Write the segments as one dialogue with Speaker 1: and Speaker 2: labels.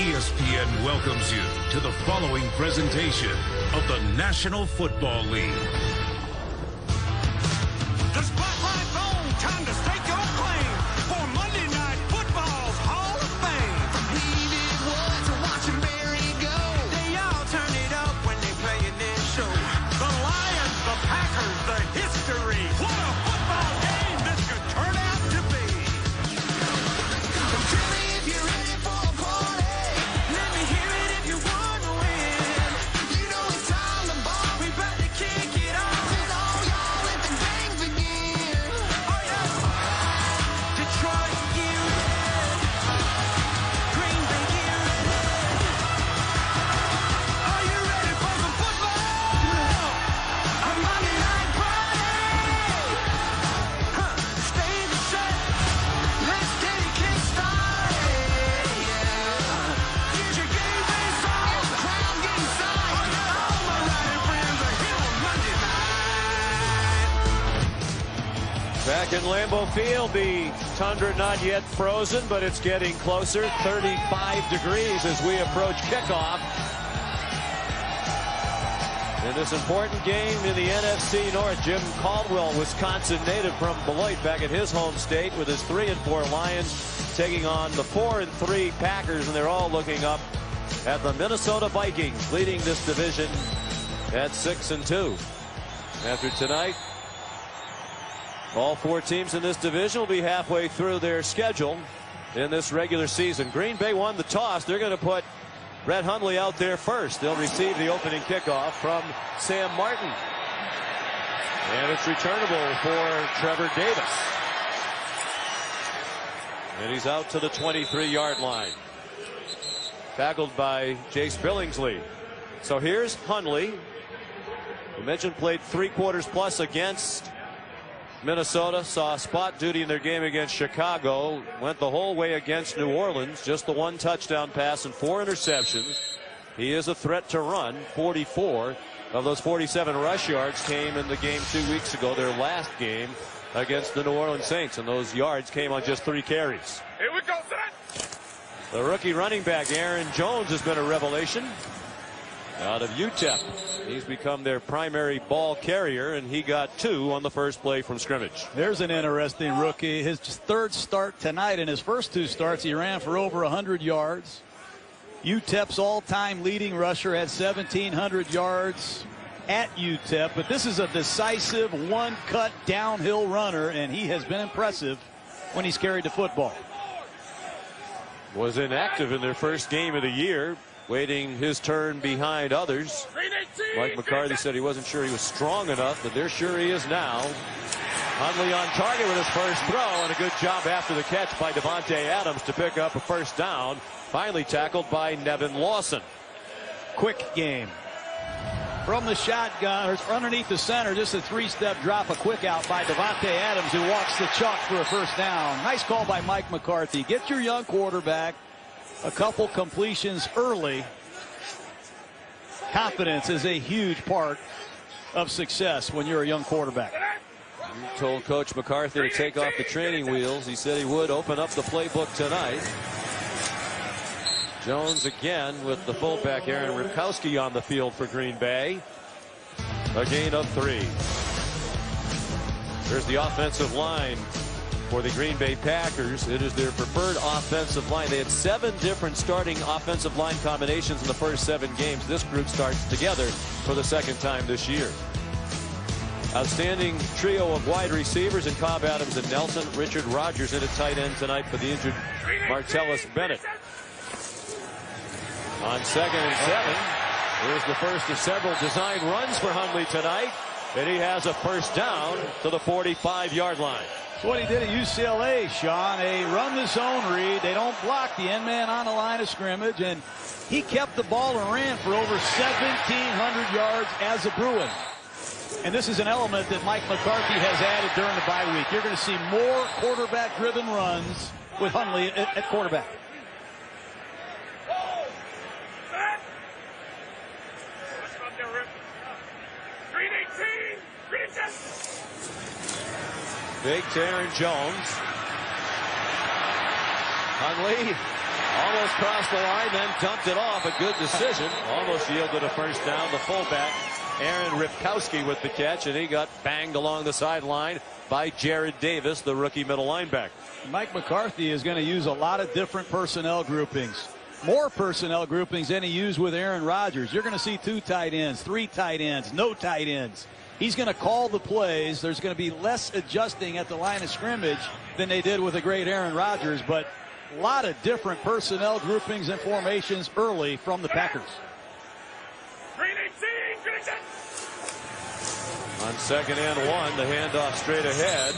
Speaker 1: ESPN welcomes you to the following presentation of the National Football League.
Speaker 2: The spotlight's on. Time to stake your claim for Monday Night Football's Hall of Fame. Believe it was watching Barry go. They all turn it up when they play in this show. The Lions, the Packers, the history. What a football game this could turn out to be. Tell me if you're ready for a party. Let me hear it if you want to win. You know it's time to ball. We about to kick it off. It's all y'all let the gang begin. Oh yeah. Detroit, you red. Green Bay, you red. Are you ready for some football? A Monday night party. Stay the set. Let's get it kick-started. Yeah. Here's your game face song. The crowd getting signed. Oh yeah. All my riding friends are here on Monday night.
Speaker 3: Back in Lambeau Field, the tundra not yet frozen, but it's getting closer. 35 degrees as we approach kickoff. In this important game in the NFC North, Jim Caldwell, Wisconsin native from Beloit, back at his home state with his 3-4 Lions taking on the 4-3 Packers, and they're all looking up at the Minnesota Vikings, leading this division at 6-2. After tonight, all four teams in this division will be halfway through their schedule in this regular season. Green Bay won the toss. They're going to put Brett Hundley out there first. They'll receive the opening kickoff from Sam Martin. And it's returnable for Trevor Davis. And he's out to the 23-yard line. Tackled by Jace Billingsley. So here's Hundley. We mentioned played 3 quarters plus against Minnesota, saw spot duty in their game against Chicago, went the whole way against New Orleans, just the 1 touchdown pass and 4 interceptions. He is a threat to run. 44 of those 47 rush yards came in the game 2 weeks ago, their last game against the New Orleans Saints, and those yards came on just 3 carries.
Speaker 2: Here we go, son.
Speaker 3: The rookie running back Aaron Jones has been a revelation out of UTEP. He's become their primary ball carrier, and he got 2 on the first play from scrimmage.
Speaker 4: There's an interesting rookie. His 3rd start tonight. In his first 2 starts, he ran for over 100 yards. UTEP's all-time leading rusher had 1,700 yards at UTEP, but this is a decisive one-cut downhill runner, and he has been impressive when he's carried the football.
Speaker 3: Was inactive in their first game of the year, waiting his turn behind others. Mike McCarthy said he wasn't sure he was strong enough, but they're sure he is now. Hundley on target with his first throw, and a good job after the catch by Devontae Adams to pick up a first down. Finally tackled by Nevin Lawson.
Speaker 4: Quick game. From the shotgun, or underneath the center, just a 3-step drop, a quick out by Devontae Adams, who walks the chalk for a first down. Nice call by Mike McCarthy. Get your young quarterback a couple completions early. Confidence is a huge part of success when you're a young quarterback.
Speaker 3: You told Coach McCarthy to take off the training wheels. He said he would open up the playbook tonight. Jones again with the fullback Aaron Ripkowski on the field for Green Bay. A gain of 3. There's the offensive line for the Green Bay Packers. It is their preferred offensive line. They had 7 different starting offensive line combinations in the first 7 games. This group starts together for the 2nd time this year. Outstanding trio of wide receivers in Cobb, Adams, and Nelson. Richard Rodgers in at tight end tonight for the injured Martellus Bennett. On 2nd and 7, here's the first of several design runs for Hundley tonight, and he has a first down to the 45-yard line.
Speaker 4: That's what he did at UCLA, Sean. A run the zone read. They don't block the end man on the line of scrimmage, and he kept the ball and ran for over 1,700 yards as a Bruin. And this is an element that Mike McCarthy has added during the bye week. You're going to see more quarterback-driven runs with Hundley at quarterback.
Speaker 3: Big to Aaron Jones. Hundley Almost crossed the line, then dumped it off. A good decision. Almost yielded a first down. The fullback, Aaron Ripkowski, with the catch, and he got banged along the sideline by Jared Davis, the rookie middle linebacker.
Speaker 4: Mike McCarthy is going to use a lot of different personnel groupings. More personnel groupings than he used with Aaron Rodgers. You're going to see 2 tight ends, 3 tight ends, no tight ends. He's going to call the plays. There's going to be less adjusting at the line of scrimmage than they did with the great Aaron Rodgers, but a lot of different personnel groupings and formations early from the Packers.
Speaker 3: On 2nd and 1, the handoff straight ahead.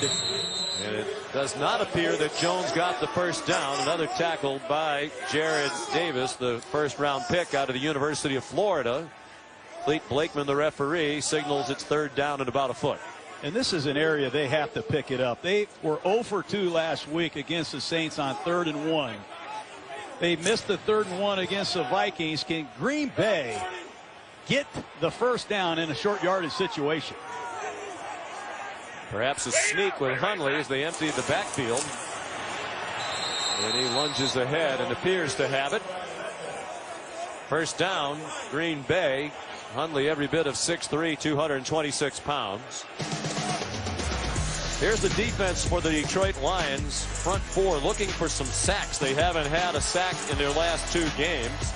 Speaker 3: And it does not appear that Jones got the first down. Another tackle by Jared Davis, the first-round pick out of the University of Florida. Clete Blakeman, the referee, signals it's 3rd down and about a foot.
Speaker 4: And this is an area they have to pick it up. They were 0 for 2 last week against the Saints on 3rd and 1. They missed the 3rd and 1 against the Vikings. Can Green Bay get the first down in a short yardage situation?
Speaker 3: Perhaps a sneak with Hundley as they emptied the backfield. And he lunges ahead and appears to have it. First down, Green Bay. Hundley every bit of 6'3", 226 pounds. Here's the defense for the Detroit Lions. Front 4 looking for some sacks. They haven't had a sack in their last 2 games.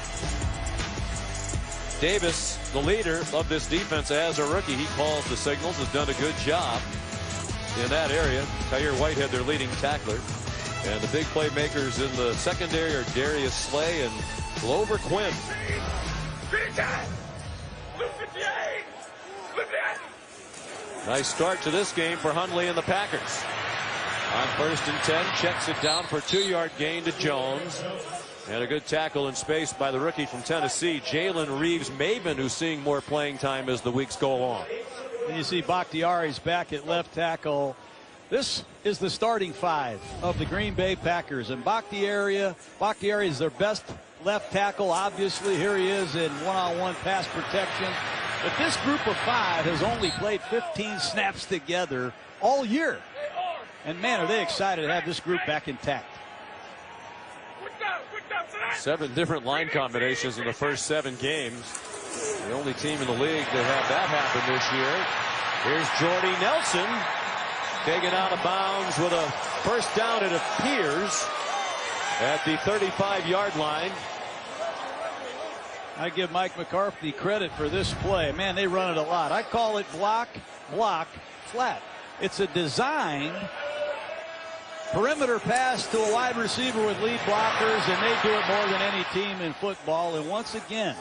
Speaker 3: Davis, the leader of this defense as a rookie, he calls the signals, has done a good job in that area. Tyre Whitehead, their leading tackler. And the big playmakers in the secondary are Darius Slay and Glover Quinn. Nice start to this game for Hundley and the Packers. On 1st and 10, checks it down for a 2-yard gain to Jones. And a good tackle in space by the rookie from Tennessee, Jalen Reeves-Maybin, who's seeing more playing time as the weeks go along.
Speaker 4: And you see Bakhtiari's back at left tackle. This is the starting 5 of the Green Bay Packers. And Bakhtiari is their best left tackle. Obviously, here he is in one-on-one pass protection. But this group of 5 has only played 15 snaps together all year. And, man, are they excited to have this group back intact.
Speaker 3: 7 different line combinations in the first 7 games. The only team in the league to have that happen this year. Here's Jordy Nelson taken out of bounds with a first down, it appears, at the 35-yard line.
Speaker 4: I give Mike McCarthy credit for this play. Man, they run it a lot. I call it block, block, flat. It's a designed perimeter pass to a wide receiver with lead blockers, and they do it more than any team in football. And once again,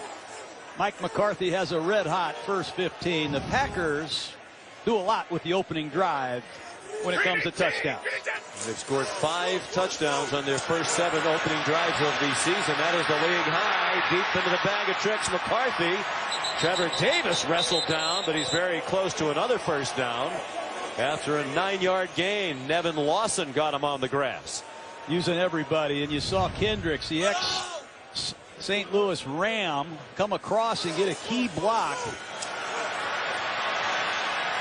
Speaker 4: Mike McCarthy has a red-hot first 15. The Packers do a lot with the opening drive when it comes to touchdowns.
Speaker 3: They've scored 5 touchdowns on their first 7 opening drives of the season. That is the league high. Deep into the bag of tricks, McCarthy. Trevor Davis wrestled down, but he's very close to another first down. After a 9-yard gain, Nevin Lawson got him on the grass.
Speaker 4: Using everybody, and you saw Kendricks, the ex-St. Louis Ram, come across and get a key block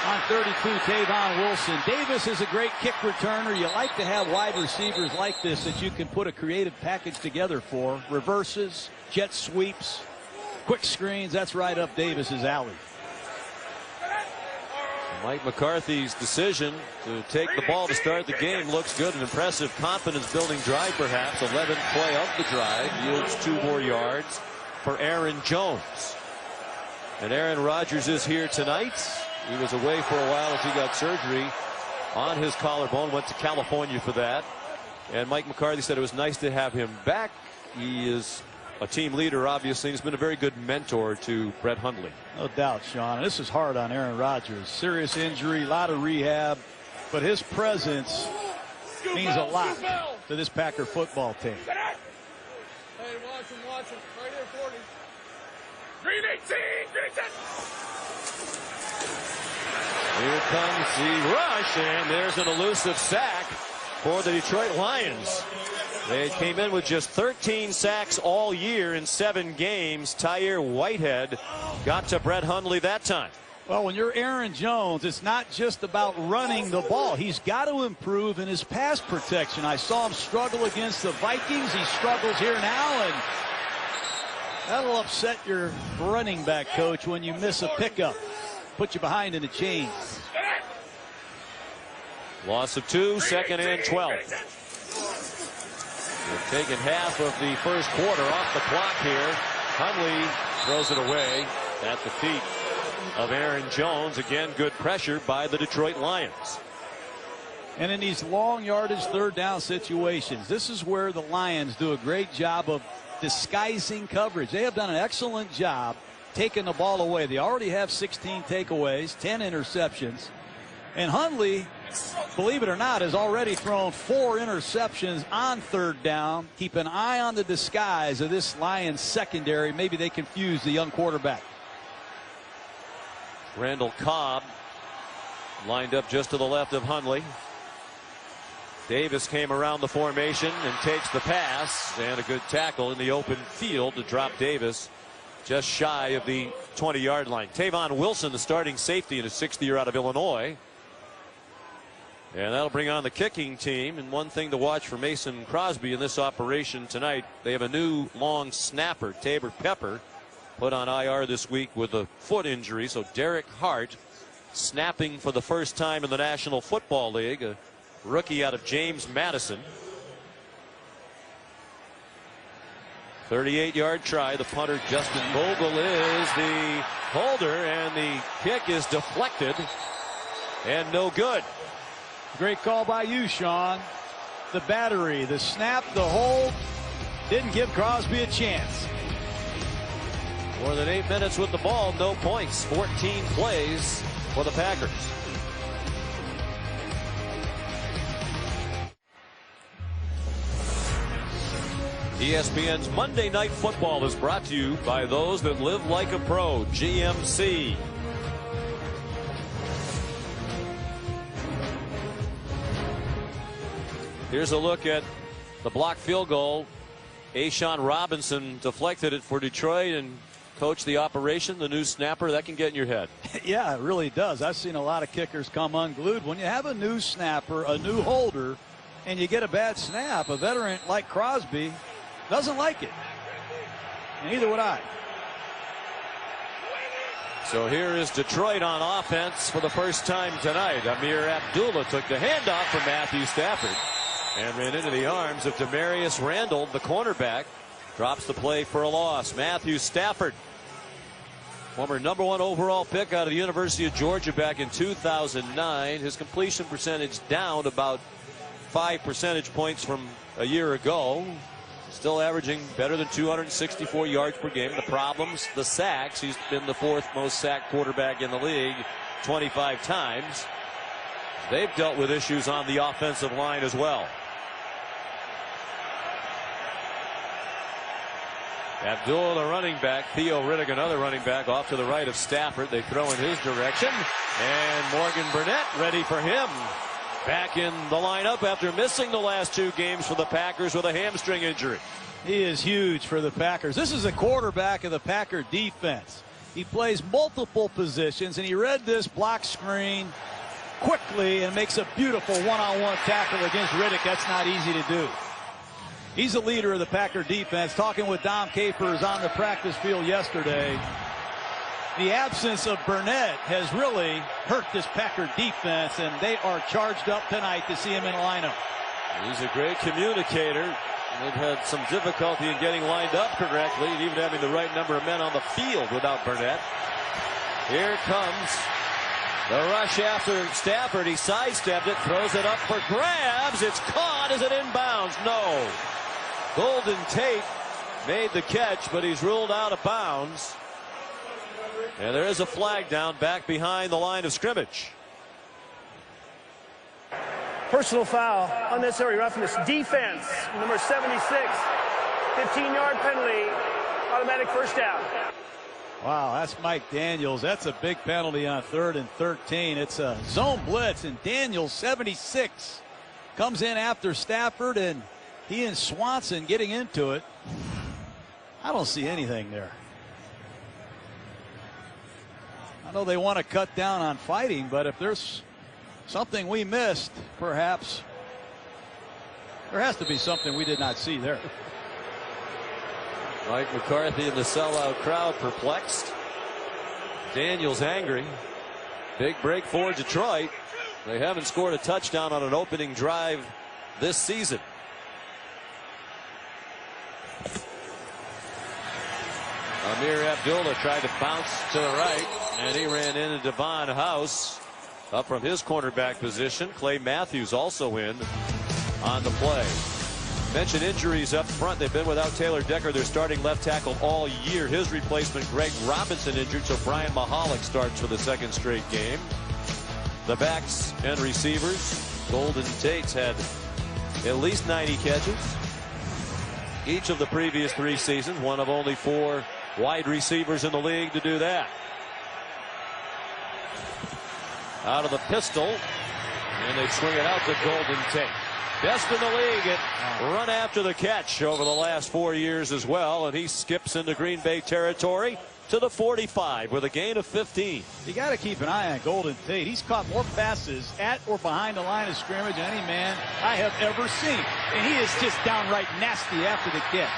Speaker 4: on 32, Tavon Wilson. Davis is a great kick returner. You like to have wide receivers like this that you can put a creative package together for. Reverses, jet sweeps, quick screens. That's right up Davis's alley.
Speaker 3: Mike McCarthy's decision to take the ball to start the game looks good. An impressive confidence-building drive, perhaps. 11th play of the drive yields 2 more yards for Aaron Jones. And Aaron Rodgers is here tonight. He was away for a while as he got surgery on his collarbone. Went to California for that. And Mike McCarthy said it was nice to have him back. He is a team leader, obviously. He's been a very good mentor to Brett Hundley.
Speaker 4: No doubt, Sean. This is hard on Aaron Rodgers. Serious injury, a lot of rehab, but his presence means a lot to this Packer football team.
Speaker 2: Hey, watch him. Right here, 40. Green 18, Green 10.
Speaker 3: Here comes the rush, and there's an elusive sack for the Detroit Lions. They came in with just 13 sacks all year in 7 games. Tyre Whitehead got to Brett Hundley that time.
Speaker 4: Well, when you're Aaron Jones, it's not just about running the ball. He's got to improve in his pass protection. I saw him struggle against the Vikings. He struggles here now, and that'll upset your running back coach when you miss a pickup. Put you behind in the chains.
Speaker 3: Loss of 2, 2nd and 12. We've taken half of the first quarter off the clock here. Hundley throws it away at the feet of Aaron Jones. Again, good pressure by the Detroit Lions.
Speaker 4: And in these long yardage third down situations, this is where the Lions do a great job of disguising coverage. They have done an excellent job taking the ball away. They already have 16 takeaways, 10 interceptions. And Hundley, believe it or not, has already thrown 4 interceptions on third down. Keep an eye on the disguise of this Lions secondary. Maybe they confuse the young quarterback.
Speaker 3: Randall Cobb lined up just to the left of Hundley. Davis came around the formation and takes the pass, and a good tackle in the open field to drop Davis just shy of the 20-yard line. Tavon Wilson, the starting safety in his 6th year out of Illinois. And that'll bring on the kicking team. And one thing to watch for Mason Crosby in this operation tonight, they have a new long snapper, Tabor Pepper, put on IR this week with a foot injury. So Derek Hart snapping for the first time in the National Football League, a rookie out of James Madison. 38-yard try. The punter Justin Vogel is the holder, and the kick is deflected and no good.
Speaker 4: Great call by you, Sean. The battery, the snap, the hold didn't give Crosby a chance.
Speaker 3: More than 8 minutes with the ball, no points. 14 plays for the Packers. ESPN's Monday Night Football is brought to you by those that live like a pro, GMC. Here's a look at the blocked field goal. Ashawn Robinson deflected it for Detroit, and coach, the operation, the new snapper, that can get in your head.
Speaker 4: Yeah, it really does. I've seen a lot of kickers come unglued. When you have a new snapper, a new holder, and you get a bad snap, a veteran like Crosby doesn't like it. And neither would I.
Speaker 3: So here is Detroit on offense for the first time tonight. Amir Abdullah took the handoff from Matthew Stafford and ran into the arms of Demarius Randall, the cornerback. Drops the play for a loss. Matthew Stafford, former #1 overall pick out of the University of Georgia back in 2009. His completion percentage down about 5 percentage points from a year ago. Still averaging better than 264 yards per game. The problems, the sacks. He's been the 4th most sacked quarterback in the league 25 times. They've dealt with issues on the offensive line as well. Abdul, the running back. Theo Riddick, another running back, off to the right of Stafford. They throw in his direction. And Morgan Burnett ready for him. Back in the lineup after missing the last 2 games for the Packers with a hamstring injury.
Speaker 4: He is huge for the Packers. This is a quarterback of the Packer defense. He plays multiple positions, and he read this block screen quickly and makes a beautiful one-on-one tackle against Riddick. That's not easy to do. He's a leader of the Packer defense. Talking with Dom Capers on the practice field yesterday. The absence of Burnett has really hurt this Packer defense, and they are charged up tonight to see him in the lineup.
Speaker 3: He's a great communicator. They've had some difficulty in getting lined up correctly and even having the right number of men on the field without Burnett. Here comes the rush after Stafford. He sidestepped it, throws it up for grabs. It's caught. Is it inbounds? No. Golden Tate made the catch, but he's ruled out of bounds. And there is a flag down back behind the line of scrimmage.
Speaker 5: Personal foul, unnecessary roughness, defense, number 76, 15-yard penalty, automatic first down.
Speaker 4: Wow, that's Mike Daniels. That's a big penalty on 3rd and 13. It's a zone blitz, and Daniels, 76, comes in after Stafford, and he and Swanson getting into it. I don't see anything there. I know they want to cut down on fighting, but if there's something we missed, perhaps there has to be something we did not see there.
Speaker 3: Mike McCarthy and the sellout crowd perplexed. Daniels angry. Big break for Detroit. They haven't scored a touchdown on an opening drive this season. Amir Abdullah tried to bounce to the right, and he ran into Devon House up from his cornerback position. Clay Matthews also in on the play. Mention injuries up front. They've been without Taylor Decker, their starting left tackle, all year. His replacement, Greg Robinson, injured, so Brian Mahalik starts for the second straight game. The backs and receivers, Golden Tate's had at least 90 catches each of the previous 3 seasons, one of only 4 wide receivers in the league to do that. Out of the pistol, and they swing it out to Golden Tate. Best in the league at run after the catch over the last 4 years as well, and he skips into Green Bay territory to the 45 with a gain of 15.
Speaker 4: You got to keep an eye on Golden Tate. He's caught more passes at or behind the line of scrimmage than any man I have ever seen, and he is just downright nasty after the catch.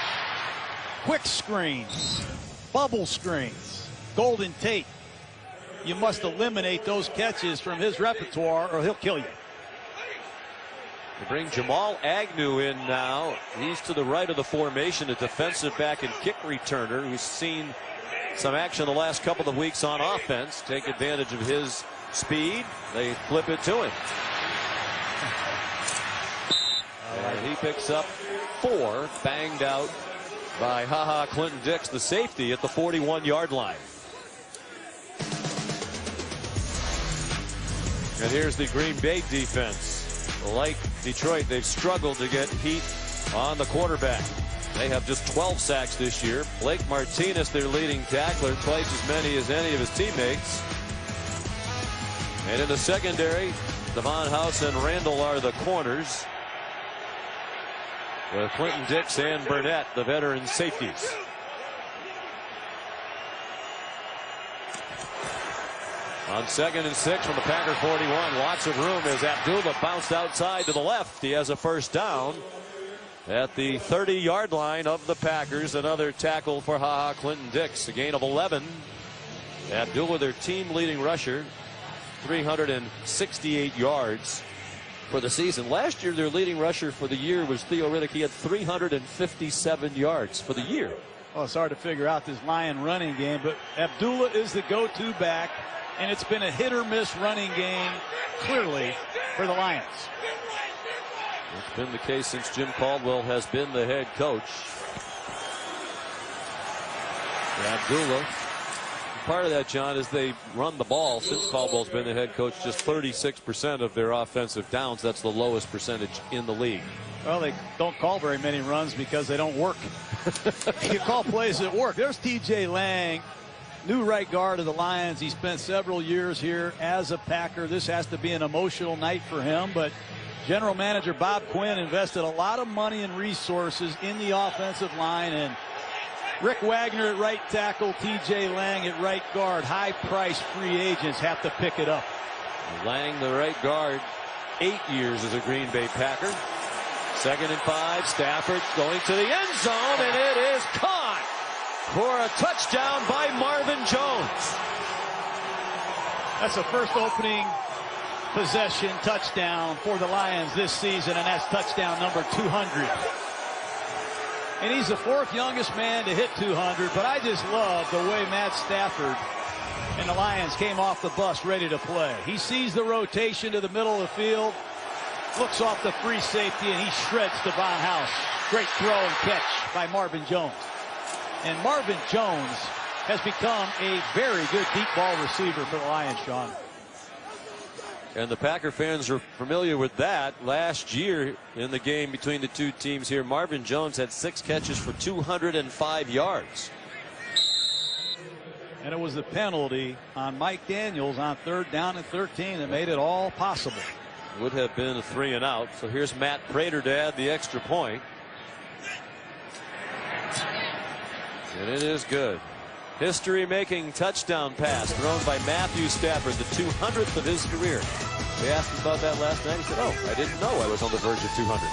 Speaker 4: Quick screens, bubble screens. Golden Tate, you must eliminate those catches from his repertoire or he'll kill you.
Speaker 3: They bring Jamal Agnew in now. He's to the right of the formation, a defensive back and kick returner who's seen some action the last couple of weeks on offense. Take advantage of his speed. They flip it to him. And he picks up 4, banged out by Clinton Dix, the safety, at the 41-yard line. And here's the Green Bay defense. Like Detroit, they've struggled to get heat on the quarterback. They have just 12 sacks this year. Blake Martinez, their leading tackler, twice as many as any of his teammates. And in the secondary, Devon House and Randall are the corners, with Clinton Dix and Burnett, the veteran safeties. On 2nd and 6 from the Packer 41, lots of room as Abdullah bounced outside to the left. He has a first down at the 30-yard line of the Packers. Another tackle for Clinton Dix, a gain of 11. Abdullah, their team leading rusher, 368 yards for the season. Last year, their leading rusher for the year was Theo Riddick. He had 357 yards for the year.
Speaker 4: Well, it's hard to figure out this Lion running game, but Abdullah is the go-to back, and it's been a hit-or-miss running game, clearly, for the Lions.
Speaker 3: It's been the case since Jim Caldwell has been the head coach. Abdullah, part of that, John, is they run the ball since Caldwell's been the head coach. Just 36% of their offensive downs. That's the lowest percentage in the league.
Speaker 4: Well, they don't call very many runs because they don't work. You call plays that work. There's T.J. Lang, new right guard of the Lions. He spent several years here as a Packer. This has to be an emotional night for him, but General Manager Bob Quinn invested a lot of money and resources in the offensive line, and Rick Wagner at right tackle, T.J. Lang at right guard. High-priced free agents have to pick it up.
Speaker 3: Lang, the right guard, 8 years as a Green Bay Packer. 2nd and 5. Stafford going to the end zone, and it is caught for a touchdown by Marvin Jones.
Speaker 4: That's the first opening possession touchdown for the Lions this season, and that's touchdown number 200. And he's the 4th youngest man to hit 200, but I just love the way Matt Stafford and the Lions came off the bus ready to play. He sees the rotation to the middle of the field, looks off the free safety, and he shreds Devon House. Great throw and catch by Marvin Jones. And Marvin Jones has become a very good deep ball receiver for the Lions, Sean.
Speaker 3: And the Packer fans are familiar with that. Last year in the game between the two teams here, Marvin Jones had 6 catches for 205 yards.
Speaker 4: And it was the penalty on Mike Daniels on 3rd down and 13 that made it all possible.
Speaker 3: Would have been a 3 and out. So here's Matt Prater to add the extra point. And it is good. history-making touchdown pass thrown by Matthew Stafford, the 200th of his career. We asked him about that last night. He said, "Oh, I didn't know I was on the verge of 200."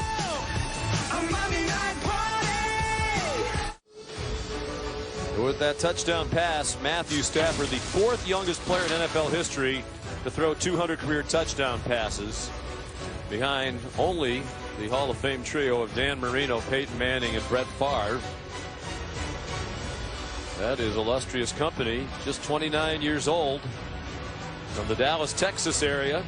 Speaker 3: With that touchdown pass, Matthew Stafford, the 4th youngest player in NFL history to throw 200 career touchdown passes, behind only the Hall of Fame trio of Dan Marino, Peyton Manning, and Brett Favre. That is illustrious company. Just 29 years old, from the Dallas, Texas area.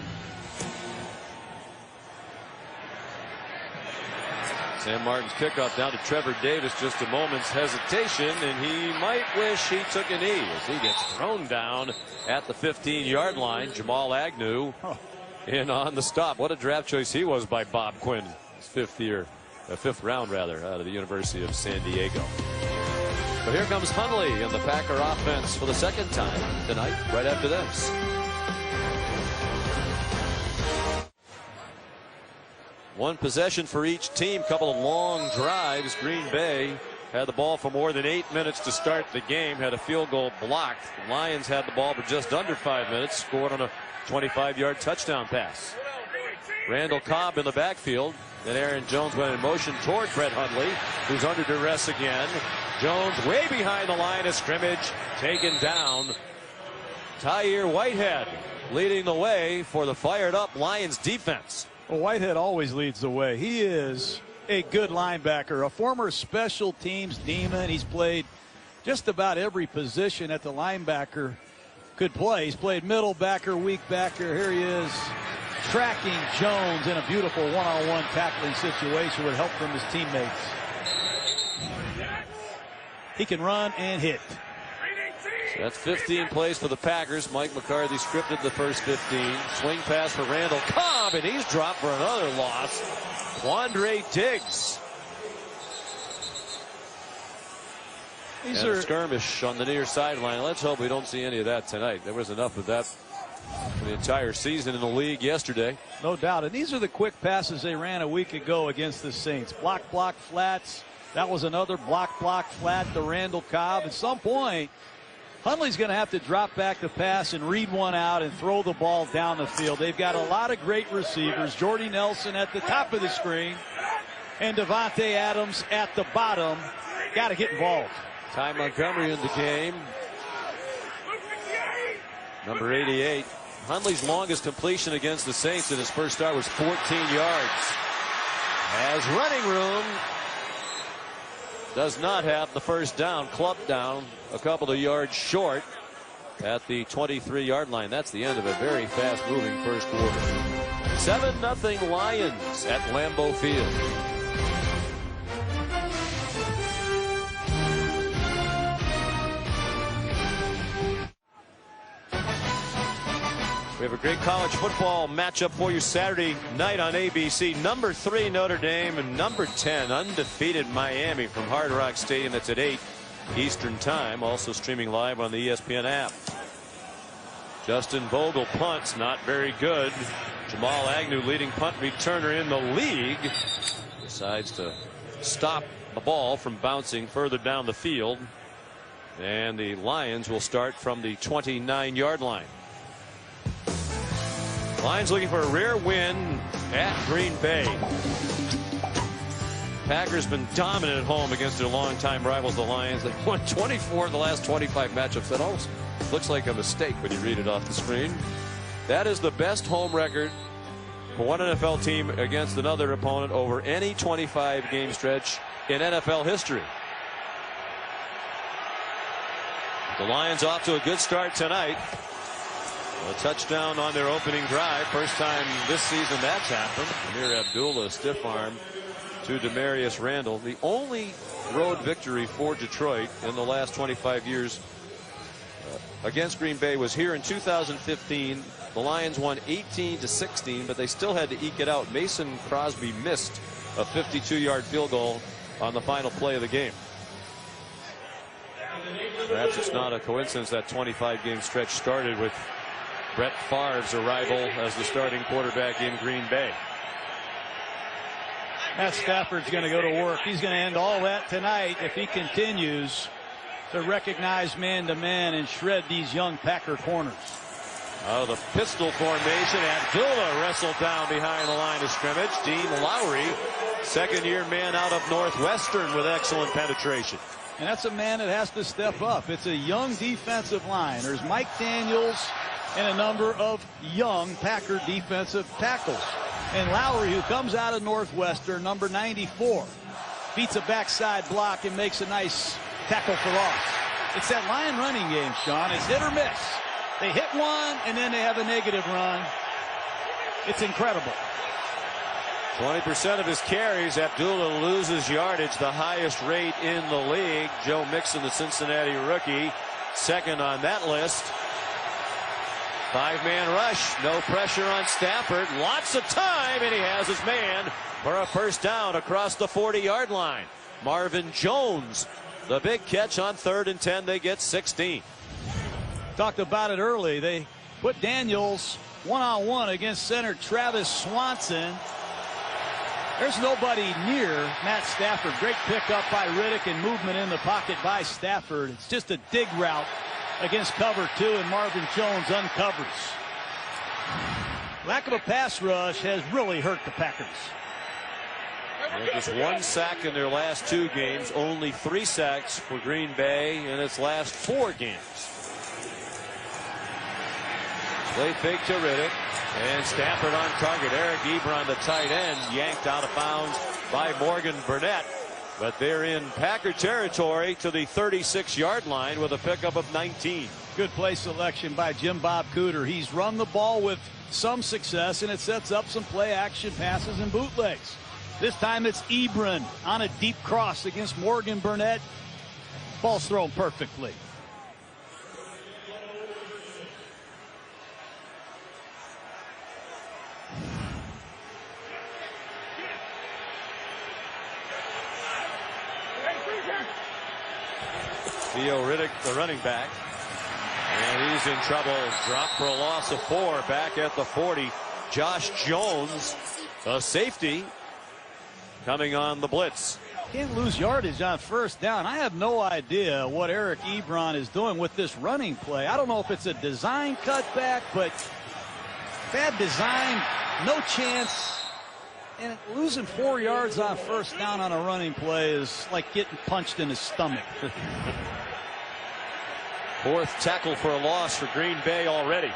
Speaker 3: Sam Martin's kickoff down to Trevor Davis. Just a moment's hesitation, and he might wish he took a knee as he gets thrown down at the 15-yard line. Jamal Agnew in on the stop. What a draft choice he was by Bob Quinn. His 5th round rather, out of the University of San Diego. But here comes Hundley and the Packer offense for the 2nd time tonight, right after this. One possession for each team. Couple of long drives. Green Bay had the ball for more than 8 minutes to start the game. Had a field goal blocked. The Lions had the ball for just under 5 minutes. Scored on a 25-yard touchdown pass. Randall Cobb in the backfield. Then Aaron Jones went in motion toward Brett Hundley, who's under duress again. Jones way behind the line of scrimmage. Taken down. Tyre Whitehead leading the way for the fired-up Lions defense.
Speaker 4: Well, Whitehead always leads the way. He is a good linebacker, a former special teams demon. He's played just about every position that the linebacker could play. He's played middle backer, weak backer. Here he is tracking Jones in a beautiful one-on-one tackling situation with help from his teammates. He can run and hit.
Speaker 3: So that's 15 plays for the Packers. Mike McCarthy scripted the first 15. Swing pass for Randall Cobb, and he's dropped for another loss. Quandre Diggs. And a skirmish on the near sideline. Let's hope we don't see any of that tonight. There was enough of that for the entire season in the league yesterday.
Speaker 4: No doubt. And these are the quick passes they ran a week ago against the Saints. Block, flats. That was another block, flat to Randall Cobb. At some point, Hundley's going to have to drop back the pass and read one out and throw the ball down the field. They've got a lot of great receivers. Jordy Nelson at the top of the screen and Devontae Adams at the bottom. Got to get involved.
Speaker 3: Ty Montgomery in the game. Number 88. Hundley's longest completion against the Saints in his first start was 14 yards. Has running room. Does not have the first down. Clubbed down a couple of yards short at the 23-yard line. That's the end of a very fast-moving first quarter. 7-0 Lions at Lambeau Field. We have a great college football matchup for you Saturday night on ABC. Number 3 Notre Dame and number 10 undefeated Miami from Hard Rock Stadium. That's at 8 Eastern Time. Also streaming live on the ESPN app. Justin Vogel punts, not very good. Jamal Agnew, leading punt returner in the league, decides to stop the ball from bouncing further down the field. And the Lions will start from the 29-yard line. Lions looking for a rare win at Green Bay. Packers been dominant at home against their longtime rivals, the Lions. They've won 24 of the last 25 matchups. That almost looks like a mistake when you read it off the screen. That is the best home record for one NFL team against another opponent over any 25-game stretch in NFL history. The Lions off to a good start tonight. A touchdown on their opening drive. First time this season that's happened. Amir Abdullah, stiff arm to Demarius Randall. The only road victory for Detroit in the last 25 years against Green Bay was here in 2015. The Lions won 18-16, but they still had to eke it out. Mason Crosby missed a 52-yard field goal on the final play of the game. Perhaps it's not a coincidence that 25-game stretch started with Brett Favre's arrival as the starting quarterback in Green Bay.
Speaker 4: Matt Stafford's going to go to work. He's going to end all that tonight if he continues to recognize man-to-man and shred these young Packer corners.
Speaker 3: Oh, the pistol formation. Abdullah wrestled down behind the line of scrimmage. Dean Lowry, second-year man out of Northwestern with excellent penetration.
Speaker 4: And that's a man that has to step up. It's a young defensive line. There's Mike Daniels and a number of young Packer defensive tackles. And Lowry, who comes out of Northwestern, number 94, beats a backside block and makes a nice tackle for loss. It's that line running game, Sean. It's hit or miss. They hit one, and then they have a negative run. It's incredible.
Speaker 3: 20% of his carries, Abdullah loses yardage, the highest rate in the league. Joe Mixon, the Cincinnati rookie, second on that list. Five-man rush, no pressure on Stafford. Lots of time, and he has his man for a first down across the 40-yard line. Marvin Jones, the big catch on 3rd and 10. They get 16.
Speaker 4: Talked about it early. They put Daniels one-on-one against center Travis Swanson. There's nobody near Matt Stafford. Great pickup by Riddick and movement in the pocket by Stafford. It's just a dig route against cover 2, and Marvin Jones uncovers. Lack of a pass rush has really hurt the Packers.
Speaker 3: Just one sack in their last 2 games. Only 3 sacks for Green Bay in its last 4 games. Play fake to Riddick. And Stafford on target. Eric Ebron, the tight end, yanked out of bounds by Morgan Burnett. But they're in Packer territory to the 36-yard line with a pickup of 19.
Speaker 4: Good play selection by Jim Bob Cooter. He's run the ball with some success, and it sets up some play action passes and bootlegs. This time it's Ebron on a deep cross against Morgan Burnett. Ball's thrown perfectly.
Speaker 3: Theo Riddick, the running back. And he's in trouble. Dropped for a loss of 4 back at the 40. Josh Jones, a safety, coming on the blitz.
Speaker 4: Can't lose yardage on first down. I have no idea what Eric Ebron is doing with this running play. I don't know if it's a design cutback, but bad design, no chance. And losing 4 yards on first down on a running play is like getting punched in the stomach.
Speaker 3: 4th tackle for a loss for Green Bay already.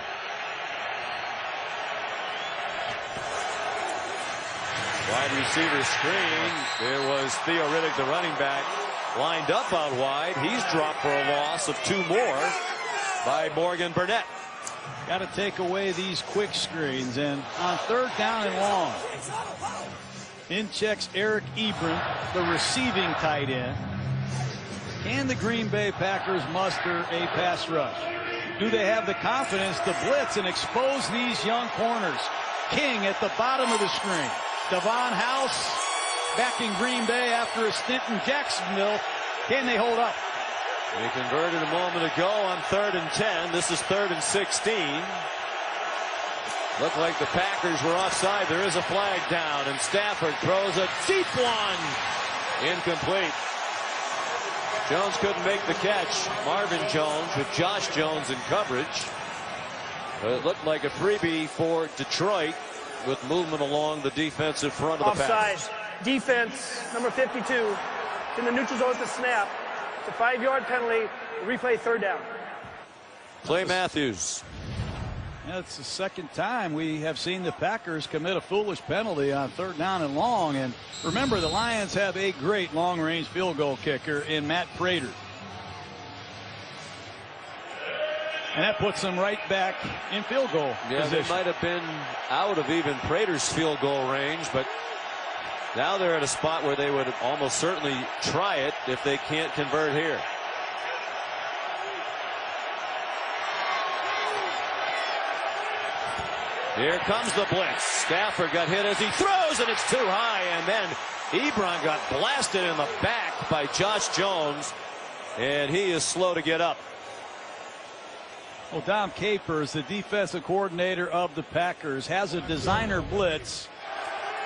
Speaker 3: Wide receiver screen. There was Theo Riddick, the running back, lined up out wide. He's dropped for a loss of 2 more by Morgan Burnett.
Speaker 4: Got to take away these quick screens. And on 3rd down and long, in checks Eric Ebron, the receiving tight end. Can the Green Bay Packers muster a pass rush? Do they have the confidence to blitz and expose these young corners? King at the bottom of the screen. Devon House back in Green Bay after a stint in Jacksonville. Can they hold up?
Speaker 3: They converted a moment ago on 3rd and 10. This is 3rd and 16. Looked like the Packers were offside. There is a flag down, and Stafford throws a deep one. Incomplete. Jones couldn't make the catch. Marvin Jones with Josh Jones in coverage. But it looked like a freebie for Detroit with movement along the defensive front of the
Speaker 5: Offside.
Speaker 3: Packers.
Speaker 5: Defense, number 52, in the neutral zone at the snap. It's a 5-yard penalty. Replay 3rd down.
Speaker 3: Clay Matthews.
Speaker 4: That's the second time we have seen the Packers commit a foolish penalty on 3rd down and long. And remember, the Lions have a great long-range field goal kicker in Matt Prater. And that puts them right back in field goal position.
Speaker 3: They might have been out of even Prater's field goal range, but now they're at a spot where they would almost certainly try it if they can't convert here. Here comes the blitz. Stafford got hit as he throws, and it's too high. And then Ebron got blasted in the back by Josh Jones, and he is slow to get up.
Speaker 4: Well, Dom Capers, the defensive coordinator of the Packers, has a designer blitz.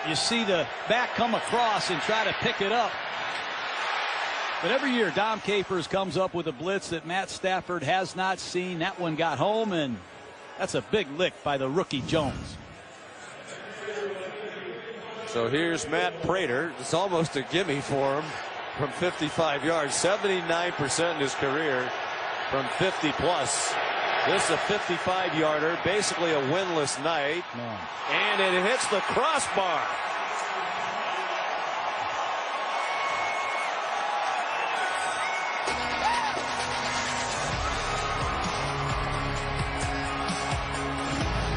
Speaker 4: You see the back come across and try to pick it up. But every year, Dom Capers comes up with a blitz that Matt Stafford has not seen. That one got home, and that's a big lick by the rookie Jones.
Speaker 3: So here's Matt Prater. It's almost a gimme for him from 55 yards. 79% in his career from 50 plus. This is a 55-yarder, basically a winless night.
Speaker 4: No.
Speaker 3: And it hits the crossbar.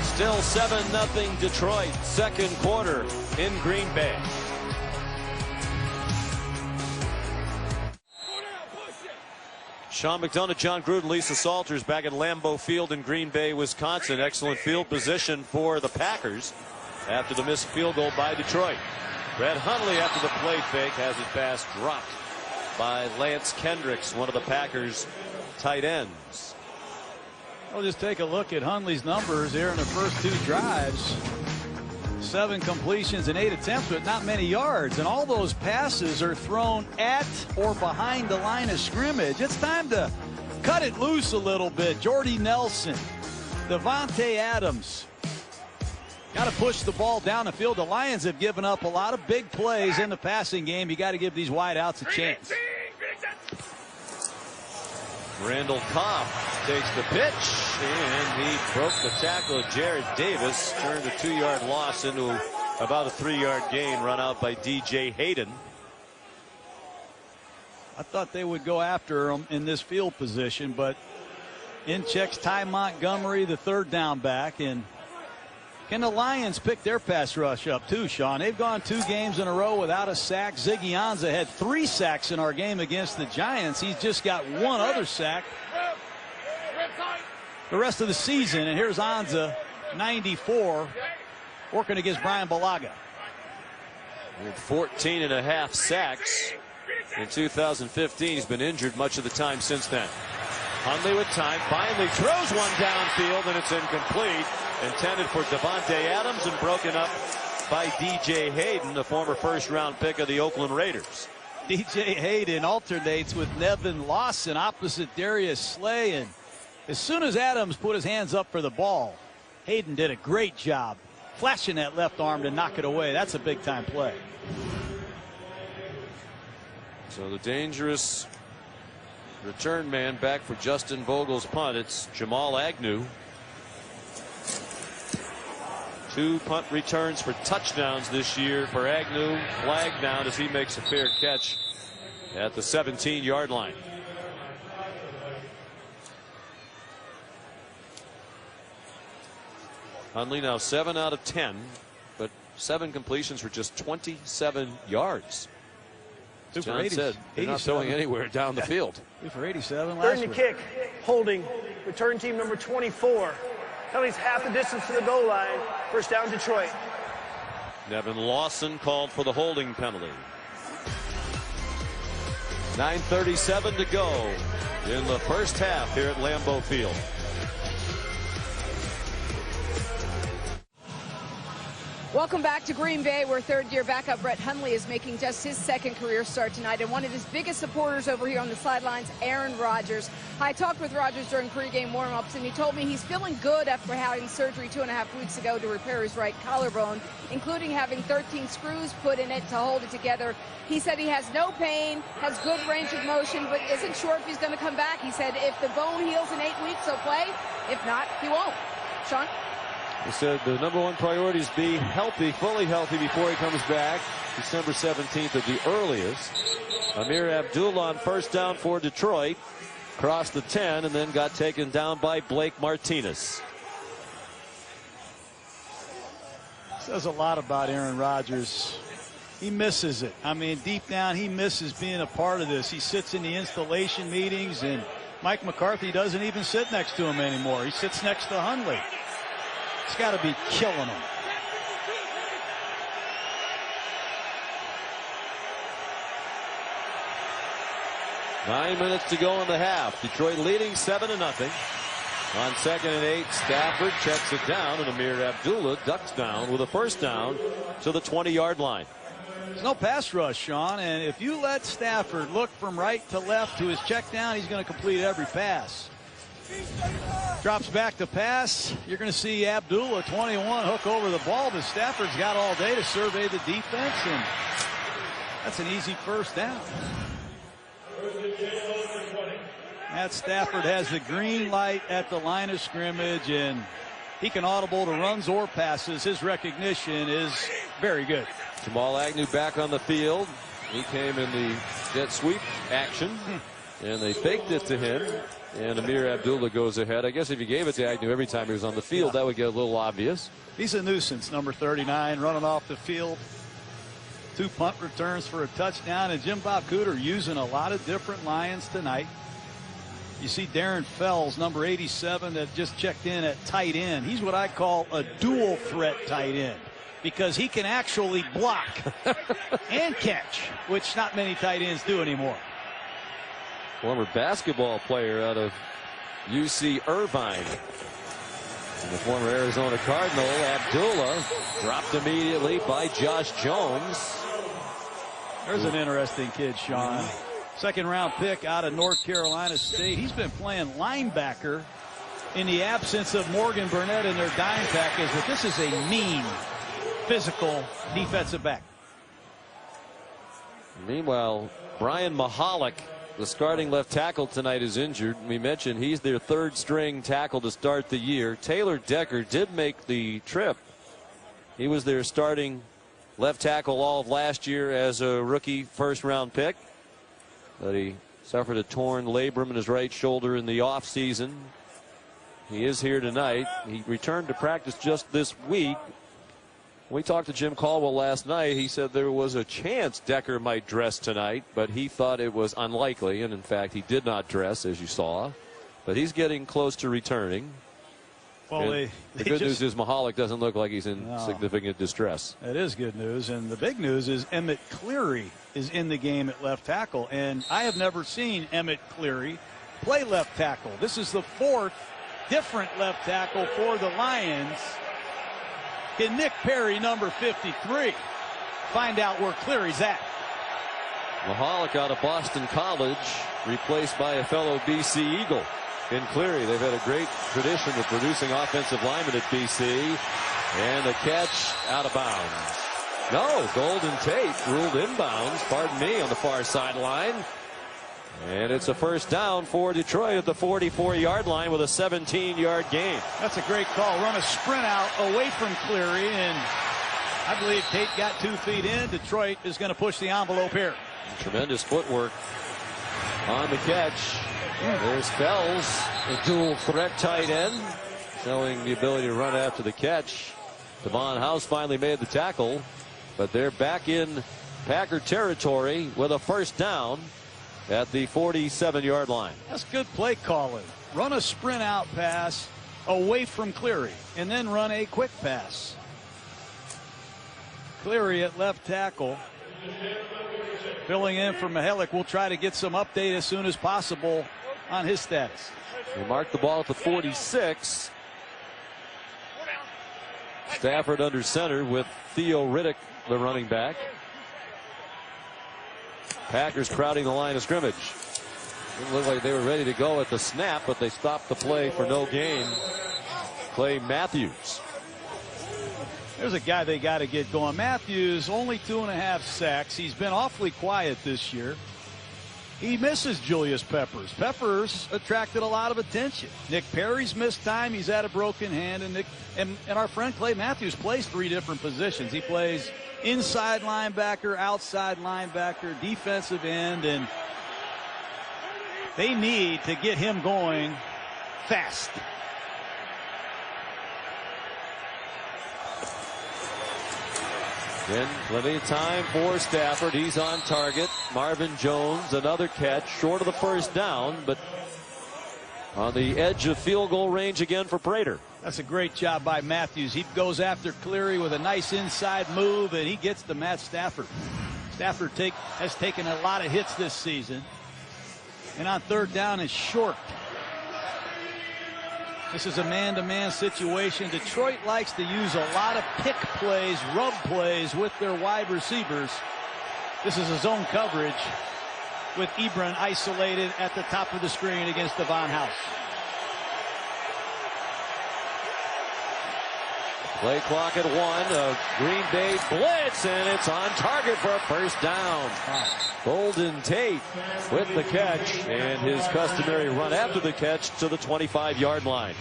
Speaker 3: Still 7-0 Detroit, second quarter in Green Bay. Sean McDonough, John Gruden, Lisa Salters back at Lambeau Field in Green Bay, Wisconsin. Excellent field position for the Packers after the missed field goal by Detroit. Brett Hundley, after the play fake, has his pass dropped by Lance Kendricks, one of the Packers' tight ends.
Speaker 4: We'll just take a look at Hundley's numbers here in the first 2 drives. 7 completions and 8 attempts, but not many yards. And all those passes are thrown at or behind the line of scrimmage. It's time to cut it loose a little bit. Jordy Nelson, Devontae Adams. Got to push the ball down the field. The Lions have given up a lot of big plays in the passing game. You got to give these wideouts a chance.
Speaker 3: Randall Cobb takes the pitch, and he broke the tackle of Jared Davis. Turned a 2-yard loss into about a 3-yard gain, run out by DJ Hayden.
Speaker 4: I thought they would go after him in this field position, but in checks Ty Montgomery, the 3rd down back. And can the Lions pick their pass rush up too, Sean? They've gone 2 games in a row without a sack. Ziggy Ansah had 3 sacks in our game against the Giants. He's just got 1 other sack the rest of the season. And here's Ansah, 94, working against Brian Bulaga.
Speaker 3: With 14.5 sacks in 2015. He's been injured much of the time since then. Hundley with time, finally throws one downfield, and it's incomplete. Intended for Devontae Adams and broken up by DJ Hayden, the former first-round pick of the Oakland Raiders.
Speaker 4: DJ Hayden alternates with Nevin Lawson opposite Darius Slay, and as soon as Adams put his hands up for the ball, Hayden did a great job flashing that left arm to knock it away. That's a big-time play.
Speaker 3: So the dangerous return man back for Justin Vogel's punt. It's Jamal Agnew. 2 punt returns for touchdowns this year for Agnew. Flag down as he makes a fair catch at the 17-yard line. Hundley now 7 out of 10, but 7 completions for just 27 yards. John said they're not throwing anywhere down the field.
Speaker 4: 2 for 87 last
Speaker 5: During the
Speaker 4: week.
Speaker 5: kick, holding, return team number 24. Penalties half the distance to the goal line. First down, Detroit.
Speaker 3: Nevin Lawson called for the holding penalty. 9:37 to go in the first half here at Lambeau Field.
Speaker 6: Welcome back to Green Bay, where 3rd-year backup Brett Hundley is making just his 2nd career start tonight. And one of his biggest supporters over here on the sidelines, Aaron Rodgers. I talked with Rodgers during pregame warm-ups, and he told me he's feeling good after having surgery 2.5 weeks ago to repair his right collarbone, including having 13 screws put in it to hold it together. He said he has no pain, has good range of motion, but isn't sure if he's going to come back. He said if the bone heals in 8 weeks, he'll play. If not, he won't. Sean?
Speaker 3: He said the #1 priority is be healthy, fully healthy before he comes back. December 17th at the earliest. Amir Abdullah on first down for Detroit. Crossed the 10 and then got taken down by Blake Martinez.
Speaker 4: Says a lot about Aaron Rodgers. He misses it. I mean, deep down, he misses being a part of this. He sits in the installation meetings, and Mike McCarthy doesn't even sit next to him anymore. He sits next to Hundley. It's got to be killing him.
Speaker 3: Nine minutes to go in the half. Detroit leading 7-0. On 2nd and 8, Stafford checks it down, and Amir Abdullah ducks down with a first down to the 20-yard line.
Speaker 4: There's no pass rush, Sean, and if you let Stafford look from right to left to his check down, he's going to complete every pass. Drops back to pass. You're going to see Abdullah, 21, hook over the ball, but Stafford's got all day to survey the defense, and that's an easy first down. Matt Stafford has the green light at the line of scrimmage, and he can audible to runs or passes. His recognition is very good.
Speaker 3: Jamal Agnew back on the field. He came in the jet sweep action, and they faked it to him. And Amir Abdullah goes ahead. I guess if you gave it to Agnew every time he was on the field, that would get a little obvious.
Speaker 4: He's a nuisance, number 39, running off the field. 2 punt returns for a touchdown, and Jim Bob Cooter using a lot of different Lions tonight. You see Darren Fells, number 87, that just checked in at tight end. He's what I call a dual threat tight end, because he can actually block and catch, which not many tight ends do anymore.
Speaker 3: Former basketball player out of UC Irvine. And the former Arizona Cardinal, Abdullah, dropped immediately by Josh Jones.
Speaker 4: There's an interesting kid, Sean. Second-round pick out of North Carolina State. He's been playing linebacker in the absence of Morgan Burnett in their dime package, but this is a mean, physical defensive back.
Speaker 3: Meanwhile, Brian Mahalik, the starting left tackle tonight, is injured. We mentioned he's their third-string tackle to start the year. Taylor Decker did make the trip. He was their starting left tackle all of last year as a rookie first-round pick. But he suffered a torn labrum in his right shoulder in the offseason. He is here tonight. He returned to practice just this week. We talked to Jim Caldwell last night. He said there was a chance Decker might dress tonight, but he thought it was unlikely, and in fact he did not dress, as you saw. But he's getting close to returning.
Speaker 4: Well,
Speaker 3: the good news is Mahalik doesn't look like he's in significant distress.
Speaker 4: That is good news, and the big news is Emmett Cleary is in the game at left tackle, and I have never seen Emmett Cleary play left tackle. This is the 4th different left tackle for the Lions. Can Nick Perry, number 53, find out where Cleary's at?
Speaker 3: Mahalik out of Boston College, replaced by a fellow BC Eagle in Cleary. They've had a great tradition of producing offensive linemen at BC. And the catch out of bounds. No, Golden Tate ruled inbounds, pardon me, on the far sideline. And it's a first down for Detroit at the 44-yard line with a 17-yard gain.
Speaker 4: That's a great call. Run a sprint out away from Cleary, and I believe Tate got 2 feet in. Detroit is going to push the envelope here.
Speaker 3: Tremendous footwork on the catch. There's Fells, a dual threat tight end, showing the ability to run after the catch. Devon House finally made the tackle, but they're back in Packer territory with a first down at the 47-yard line.
Speaker 4: That's good play calling. Run a sprint out pass away from Cleary and then run a quick pass. Cleary at left tackle. Filling in for Mahalik. We'll try to get some update as soon as possible on his status.
Speaker 3: They marked the ball at the 46. Stafford under center with Theo Riddick, the running back. Packers crowding the line of scrimmage. Didn't look like they were ready to go at the snap, but they stopped the play for no gain. Clay Matthews.
Speaker 4: There's a guy they got to get going. Matthews, only 2.5 sacks. He's been awfully quiet this year. He misses Julius Peppers. Peppers attracted a lot of attention. Nick Perry's missed time. He's had a broken hand. And our friend Clay Matthews plays 3 different positions. He plays inside linebacker, outside linebacker, defensive end, and they need to get him going fast.
Speaker 3: Then plenty of time for Stafford. He's on target. Marvin Jones, another catch short of the first down, but on the edge of field goal range again for Prater.
Speaker 4: That's a great job by Matthews. He goes after Cleary with a nice inside move, and he gets to Matt Stafford. Stafford has taken a lot of hits this season, and on third down is short. This is a man-to-man situation. Detroit likes to use a lot of pick plays, rub plays with their wide receivers. This is a zone coverage with Ebron isolated at the top of the screen against Devon House.
Speaker 3: Play clock at 1. A Green Bay blitz, and it's on target for a first down. Golden Tate with the catch, and his customary run after the catch to the 25-yard line.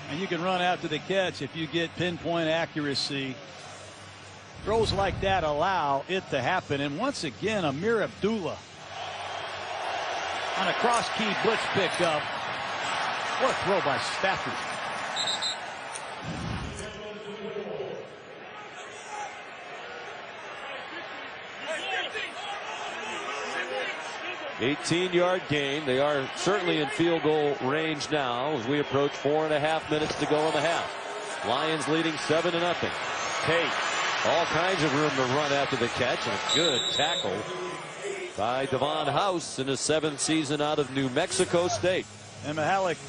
Speaker 4: And you can run after the catch if you get pinpoint accuracy. Throws like that allow it to happen. And once again, Amir Abdullah on a cross-key blitz pickup. What a throw by Stafford.
Speaker 3: 18-yard gain. They are certainly in field goal range now as we approach 4.5 minutes to go in the half. Lions leading 7-0. Tate, all kinds of room to run after the catch, and a good tackle by Devon House in his 7th season out of New Mexico State.
Speaker 4: And Mihalik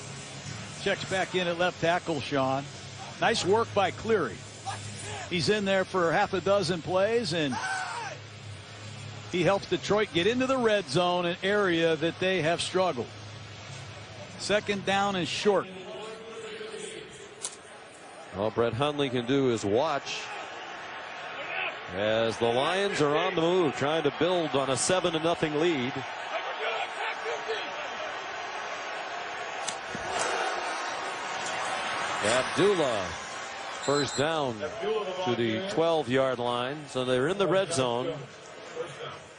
Speaker 4: checks back in at left tackle, Sean. Nice work by Cleary. He's in there for half a dozen plays, and he helps Detroit get into the red zone, an area that they have struggled. 2nd down and short.
Speaker 3: All Brett Hundley can do is watch as the Lions are on the move, trying to build on a 7-0 lead. Abdullah, first down to the 12-yard line. So they're in the red zone.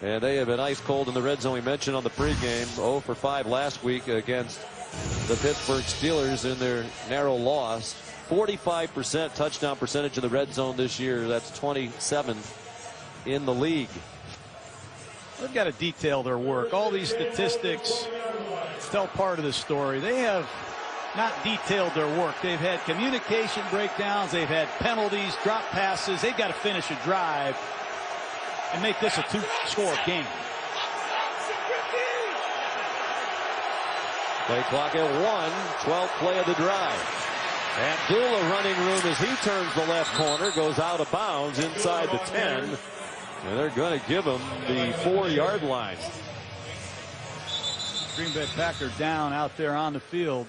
Speaker 3: And they have been ice cold in the red zone. We mentioned on the pregame 0 for 5 last week against the Pittsburgh Steelers in their narrow loss. 45% touchdown percentage in the red zone this year. That's 27th in the league.
Speaker 4: They've got to detail their work. All these statistics tell part of the story. They have not detailed their work. They've had communication breakdowns. They've had penalties, drop passes. They've got to finish a drive and make this a 2-score game.
Speaker 3: Play clock at 1. 12th play of the drive. Abdullah running room as he turns the left corner, goes out of bounds inside the 10. And they're going to give him the 4-yard line.
Speaker 4: Green Bay Packer down out there on the field.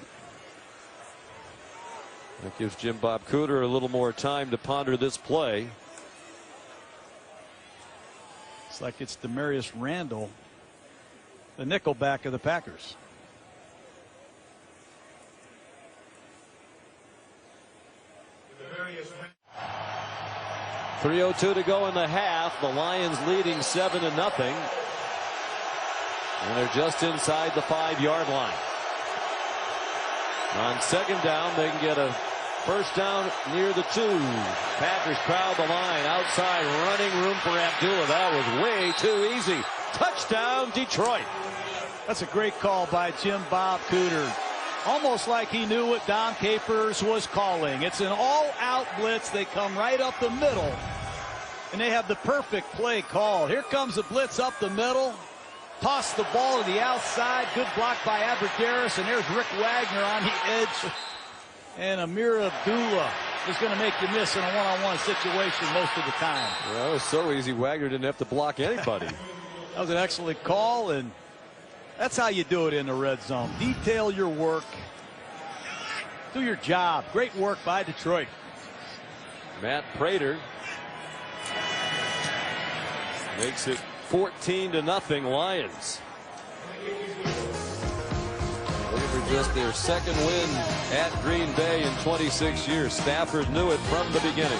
Speaker 3: That gives Jim Bob Cooter a little more time to ponder this play.
Speaker 4: It's like it's Demarius Randall, the nickelback of the Packers.
Speaker 3: .302 to go in the half. The Lions leading 7-0. And they're just inside the 5-yard line. On 2nd down, they can get a first down near the 2. Packers crowd the line outside, running room for Abdullah. That was way too easy. Touchdown, Detroit.
Speaker 4: That's a great call by Jim Bob Cooter. Almost like he knew what Dom Capers was calling. It's an all-out blitz. They come right up the middle, and they have the perfect play call. Here comes the blitz up the middle. Toss the ball to the outside. Good block by Aberderis, and there's Rick Wagner on the edge. And Amir Abdullah is going to make you miss in a one-on-one situation most of the time.
Speaker 3: Well, it was so easy, Wagner didn't have to block anybody.
Speaker 4: That was an excellent call, and that's how you do it in the red zone. Detail your work. Do your job. Great work by Detroit.
Speaker 3: Matt Prater makes it 14-0 Lions. Looking for just their 2nd win at Green Bay in 26 years. Stafford knew it from the beginning.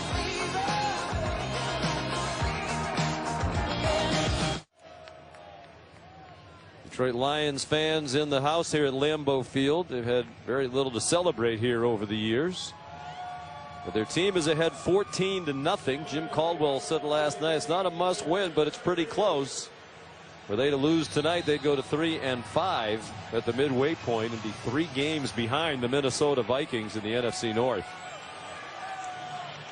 Speaker 3: Detroit Lions fans in the house here at Lambeau Field. They've had very little to celebrate here over the years. But their team is ahead 14-0. Jim Caldwell said last night it's not a must win, but it's pretty close. Were they to lose tonight, they'd go to 3-5 at the midway point and be 3 games behind the Minnesota Vikings in the NFC North.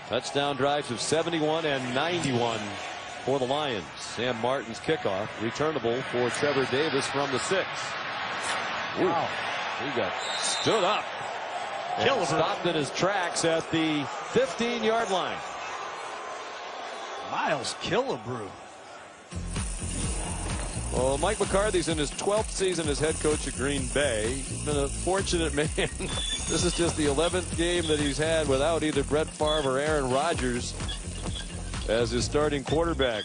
Speaker 3: Touchdown drives of 71 and 91 for the Lions. Sam Martin's kickoff returnable for Trevor Davis from the 6. Wow. He got stood up and stopped in his tracks at the 15-yard line.
Speaker 4: Miles Killebrew.
Speaker 3: Well, Mike McCarthy's in his 12th season as head coach of Green Bay. He's been a fortunate man. This is just the 11th game that he's had without either Brett Favre or Aaron Rodgers as his starting quarterback.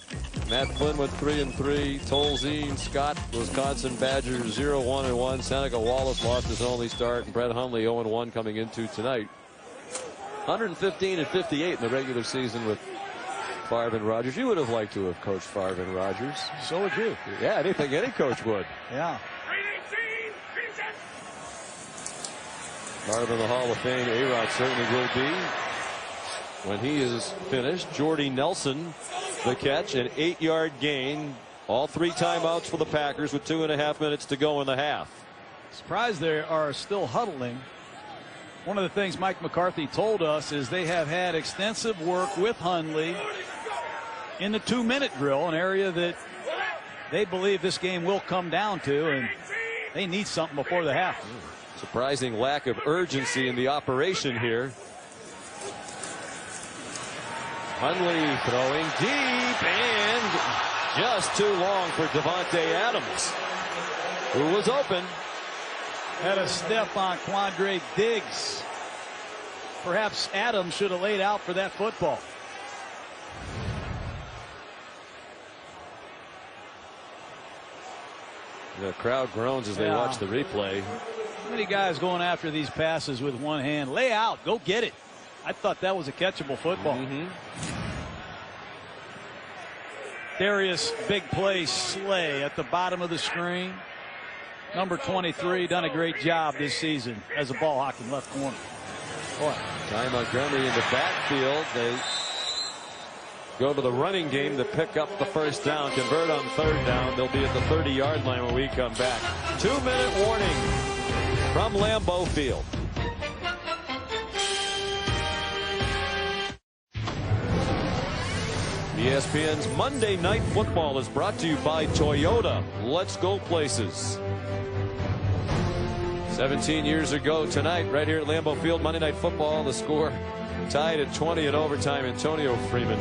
Speaker 3: Matt Flynn went 3-3. Tolzien, Scott, Wisconsin Badgers 0-1-1. Seneca Wallace lost his only start. And Brett Hundley 0-1 coming into tonight. 115-58 in the regular season with Favre and Rodgers. You would have liked to have coached Favre and Rodgers.
Speaker 4: So would you.
Speaker 3: Yeah, I think any coach would.
Speaker 4: Yeah.
Speaker 3: Favre in the Hall of Fame. A-Rod certainly will be when he is finished. Jordy Nelson, the catch, an 8-yard gain. All 3 timeouts for the Packers with 2.5 minutes to go in the half.
Speaker 4: Surprised they are still huddling. One of the things Mike McCarthy told us is they have had extensive work with Hundley in the 2-minute drill, an area that they believe this game will come down to, and they need something before the half.
Speaker 3: Surprising lack of urgency in the operation here. Hundley throwing deep and just too long for Davante Adams, who was open.
Speaker 4: Had a step on Quandre Diggs. Perhaps Adams should have laid out for that football.
Speaker 3: The crowd groans as they watch the replay.
Speaker 4: How many guys going after these passes with one hand? Lay out, go get it. I thought that was a catchable football. Darius big play Slay at the bottom of the screen. Number 23 done a great job this season as a ball hawking left corner. Boy.
Speaker 3: Ty Montgomery in the backfield. They go to the running game to pick up the first down, convert on 3rd down. They'll be at the 30-yard line when we come back. 2-minute warning from Lambeau Field. ESPN's Monday Night Football is brought to you by Toyota. Let's go places. 17 years ago tonight, right here at Lambeau Field, Monday Night Football, the score tied at 20 in overtime. Antonio Freeman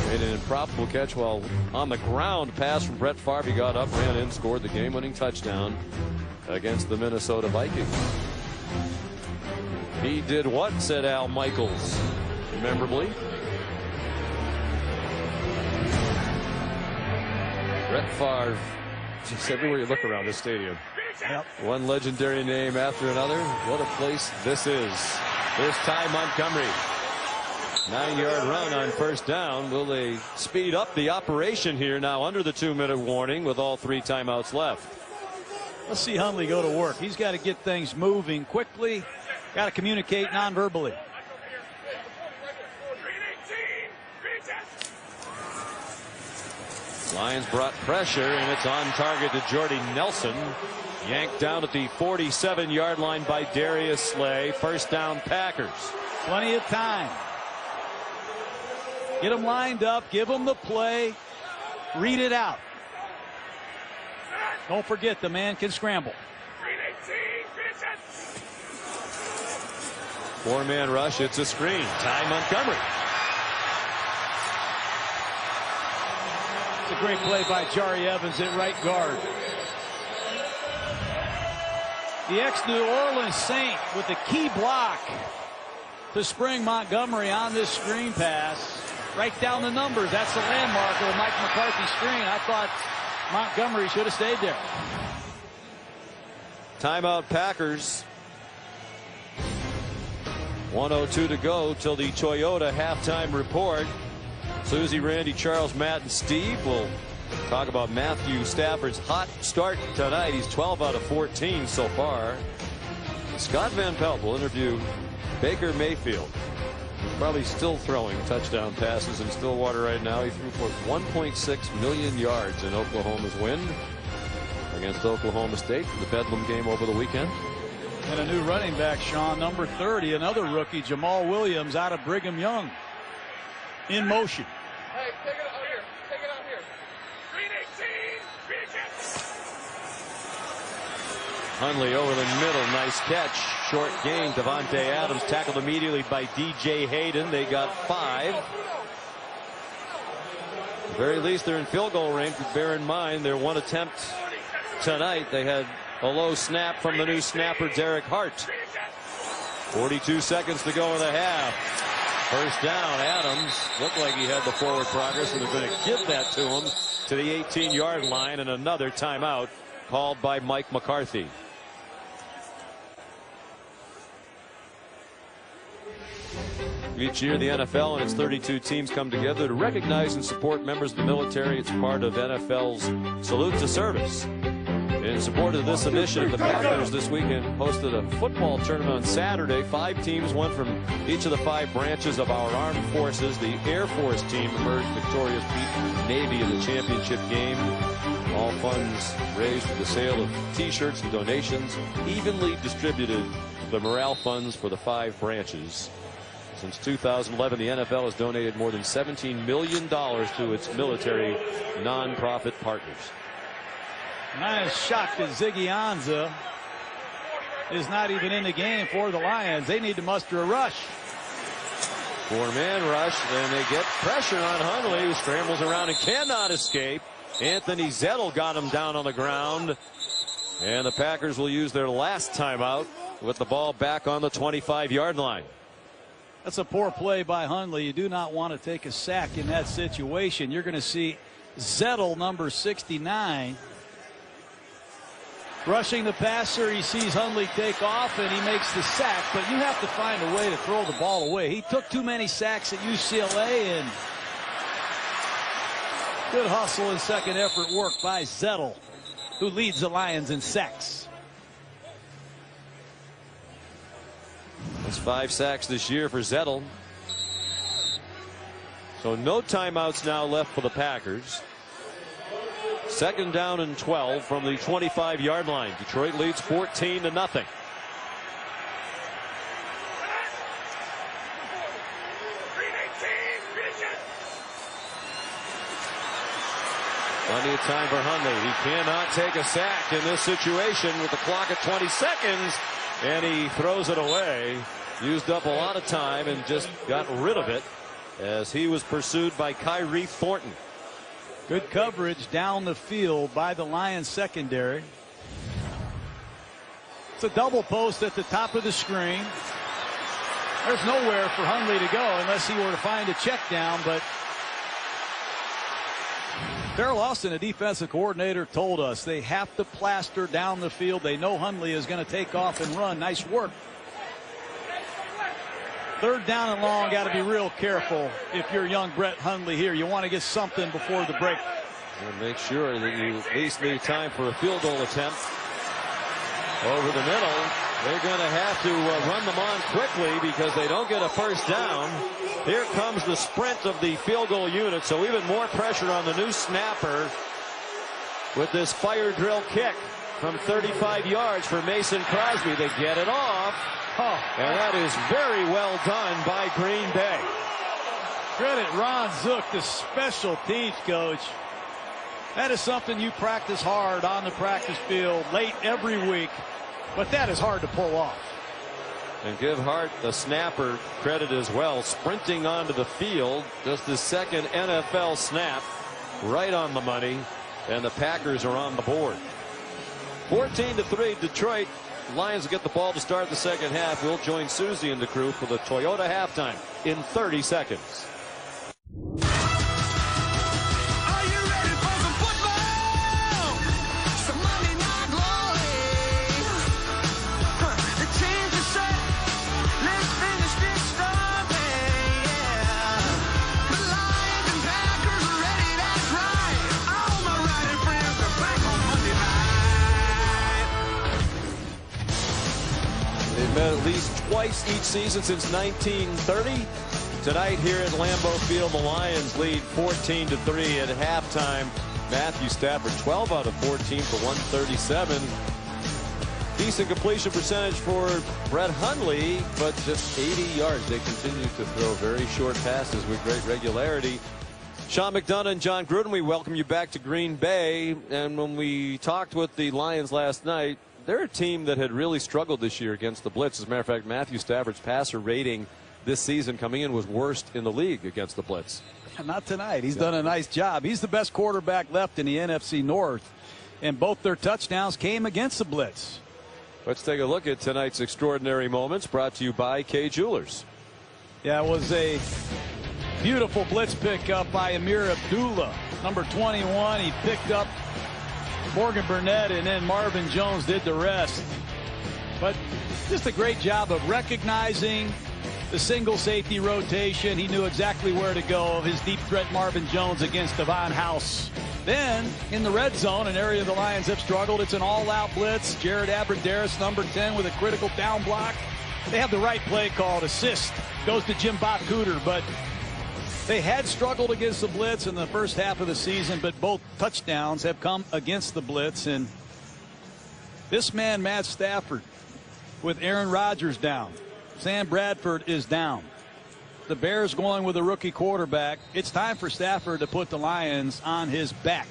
Speaker 3: made an improbable catch while on the ground. Pass from Brett Favre. He got up, ran in, scored the game-winning touchdown against the Minnesota Vikings. He did what, said Al Michaels, memorably. Brett Favre, just everywhere you look around this stadium.
Speaker 4: Yep.
Speaker 3: One legendary name after another. What a place this is. Here's Ty Montgomery. 9-yard run on 1st down. Will they speed up the operation here now under the 2-minute warning with all 3 timeouts left?
Speaker 4: Let's see Hundley go to work. He's got to get things moving quickly. Got to communicate non-verbally.
Speaker 3: Lions brought pressure, and it's on target to Jordy Nelson. Yanked down at the 47-yard line by Darius Slay. 1st down, Packers.
Speaker 4: Plenty of time. Get them lined up. Give them the play. Read it out. Don't forget the man can scramble.
Speaker 3: 4-man rush. It's a screen. Ty Montgomery.
Speaker 4: It's a great play by Jari Evans at right guard. The ex-New Orleans Saint with the key block to spring Montgomery on this screen pass. Right down the numbers. That's the landmark of the Mike McCarthy screen. I thought Montgomery should have stayed there.
Speaker 3: Timeout Packers. 1:02 to go till the Toyota halftime report. Susie, Randy, Charles, Matt, and Steve will talk about Matthew Stafford's hot start tonight. He's 12 out of 14 so far. Scott Van Pelt will interview Baker Mayfield. He's probably still throwing touchdown passes in Stillwater right now. He threw for 1.6 million yards in Oklahoma's win against Oklahoma State for the Bedlam game over the weekend.
Speaker 4: And a new running back, Sean, number 30, another rookie, Jamal Williams out of Brigham Young. In motion.
Speaker 7: Hey, take it out here. Take it out here. 3-18.
Speaker 3: Hundley over the middle. Nice catch. Short gain. Davante Adams tackled immediately by DJ Hayden. They got 5. the very least, they're in field goal range. Bear in mind their one attempt tonight. They had a low snap from the new snapper, Derek Hart. 42 seconds to go in the half. First down. Adams looked like he had the forward progress, and they're going to give that to him to the 18-yard line, and another timeout called by Mike McCarthy. Each year the NFL and its 32 teams come together to recognize and support members of the military. It's part of NFL's Salute to Service. In support of this initiative, the Packers this weekend hosted a football tournament on Saturday. 5 teams, one from each of the 5 branches of our armed forces. The Air Force team emerged victorious, beat Navy in the championship game. All funds raised for the sale of T-shirts and donations evenly distributed to the morale funds for the 5 branches. Since 2011, the NFL has donated more than $17 million to its military nonprofit partners.
Speaker 4: And I am shocked that Ziggy Ansah is not even in the game for the Lions. They need to muster a rush.
Speaker 3: 4-man rush, and they get pressure on Hundley, who scrambles around and cannot escape. Anthony Zettel got him down on the ground, and the Packers will use their last timeout with the ball back on the 25-yard line.
Speaker 4: That's a poor play by Hundley. You do not want to take a sack in that situation. You're going to see Zettel, number 69, rushing the passer. He sees Hundley take off, and he makes the sack, but you have to find a way to throw the ball away. He took too many sacks at UCLA, and good hustle and second effort work by Zettel, who leads the Lions in sacks.
Speaker 3: That's 5 sacks this year for Zettel. So no timeouts now left for the Packers. Second down and 12 from the 25-yard line. Detroit leads 14-0. Plenty of time for Hundley. He cannot take a sack in this situation with the clock at 20 seconds. And he throws it away. Used up a lot of time and just got rid of it as he was pursued by Kyrie Thornton.
Speaker 4: Good coverage down the field by the Lions secondary. It's a double post at the top of the screen. There's nowhere for Hundley to go unless he were to find a check down, but Darrell Austin, a defensive coordinator, told us they have to plaster down the field. They know Hundley is going to take off and run. Nice work. Third down and long, got to be real careful if you're young Brett Hundley here. You want to get something before the break.
Speaker 3: And make sure that you at least leave time for a field goal attempt. Over the middle, they're going to have to run them on quickly because they don't get a first down. Here comes the sprint of the field goal unit, so even more pressure on the new snapper with this fire drill kick from 35 yards for Mason Crosby. They get it off, and that is very well done by Green Bay.
Speaker 4: Credit Ron Zook, the special teams coach. That is something you practice hard on the practice field late every week, but that is hard to pull off.
Speaker 3: And give Hart, the snapper, credit as well. Sprinting onto the field, just his second NFL snap, right on the money, and the Packers are on the board. 14-3 Detroit. Lions get the ball to start the second half. We'll join Susie and the crew for the Toyota halftime in 30 seconds. Met at least twice each season since 1930. Tonight here at Lambeau Field, the Lions lead 14-3 at halftime. Matthew Stafford 12 out of 14 for 137. Decent completion percentage for Brett Hundley, but just 80 yards. They continue to throw very short passes with great regularity. Sean McDonough and John Gruden, we welcome you back to Green Bay. And when we talked with the Lions last night, they're a team that had really struggled this year against the blitz. As a matter of fact, Matthew Stafford's passer rating this season coming in was worst in the league against the blitz.
Speaker 4: Not tonight. He's done a nice job. He's the best quarterback left in the NFC North, and both their touchdowns came against the blitz.
Speaker 3: Let's take a look at tonight's extraordinary moments, brought to you by Kay Jewelers.
Speaker 4: Yeah, it was a beautiful blitz pickup by Amir Abdullah, number 21. He picked up Morgan Burnett, and then Marvin Jones did the rest. But just a great job of recognizing the single safety rotation. He knew exactly where to go. His deep threat Marvin Jones against Devon House. Then in the red zone, an area the Lions have struggled, it's an all-out blitz. Jared Abbrederis, number 10, with a critical down block. They have the right play called. Assist goes to Jim Bob Cooter, but they had struggled against the blitz in the first half of the season, but both touchdowns have come against the blitz. And this man, Matt Stafford, with Aaron Rodgers down, Sam Bradford is down, the Bears going with a rookie quarterback. It's time for Stafford to put the Lions on his back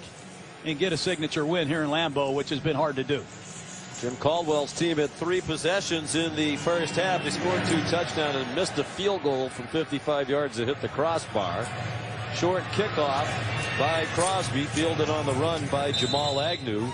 Speaker 4: and get a signature win here in Lambeau, which has been hard to do.
Speaker 3: Jim Caldwell's team had 3 possessions in the first half. They scored 2 touchdowns and missed a field goal from 55 yards that hit the crossbar. Short kickoff by Crosby, fielded on the run by Jamal Agnew,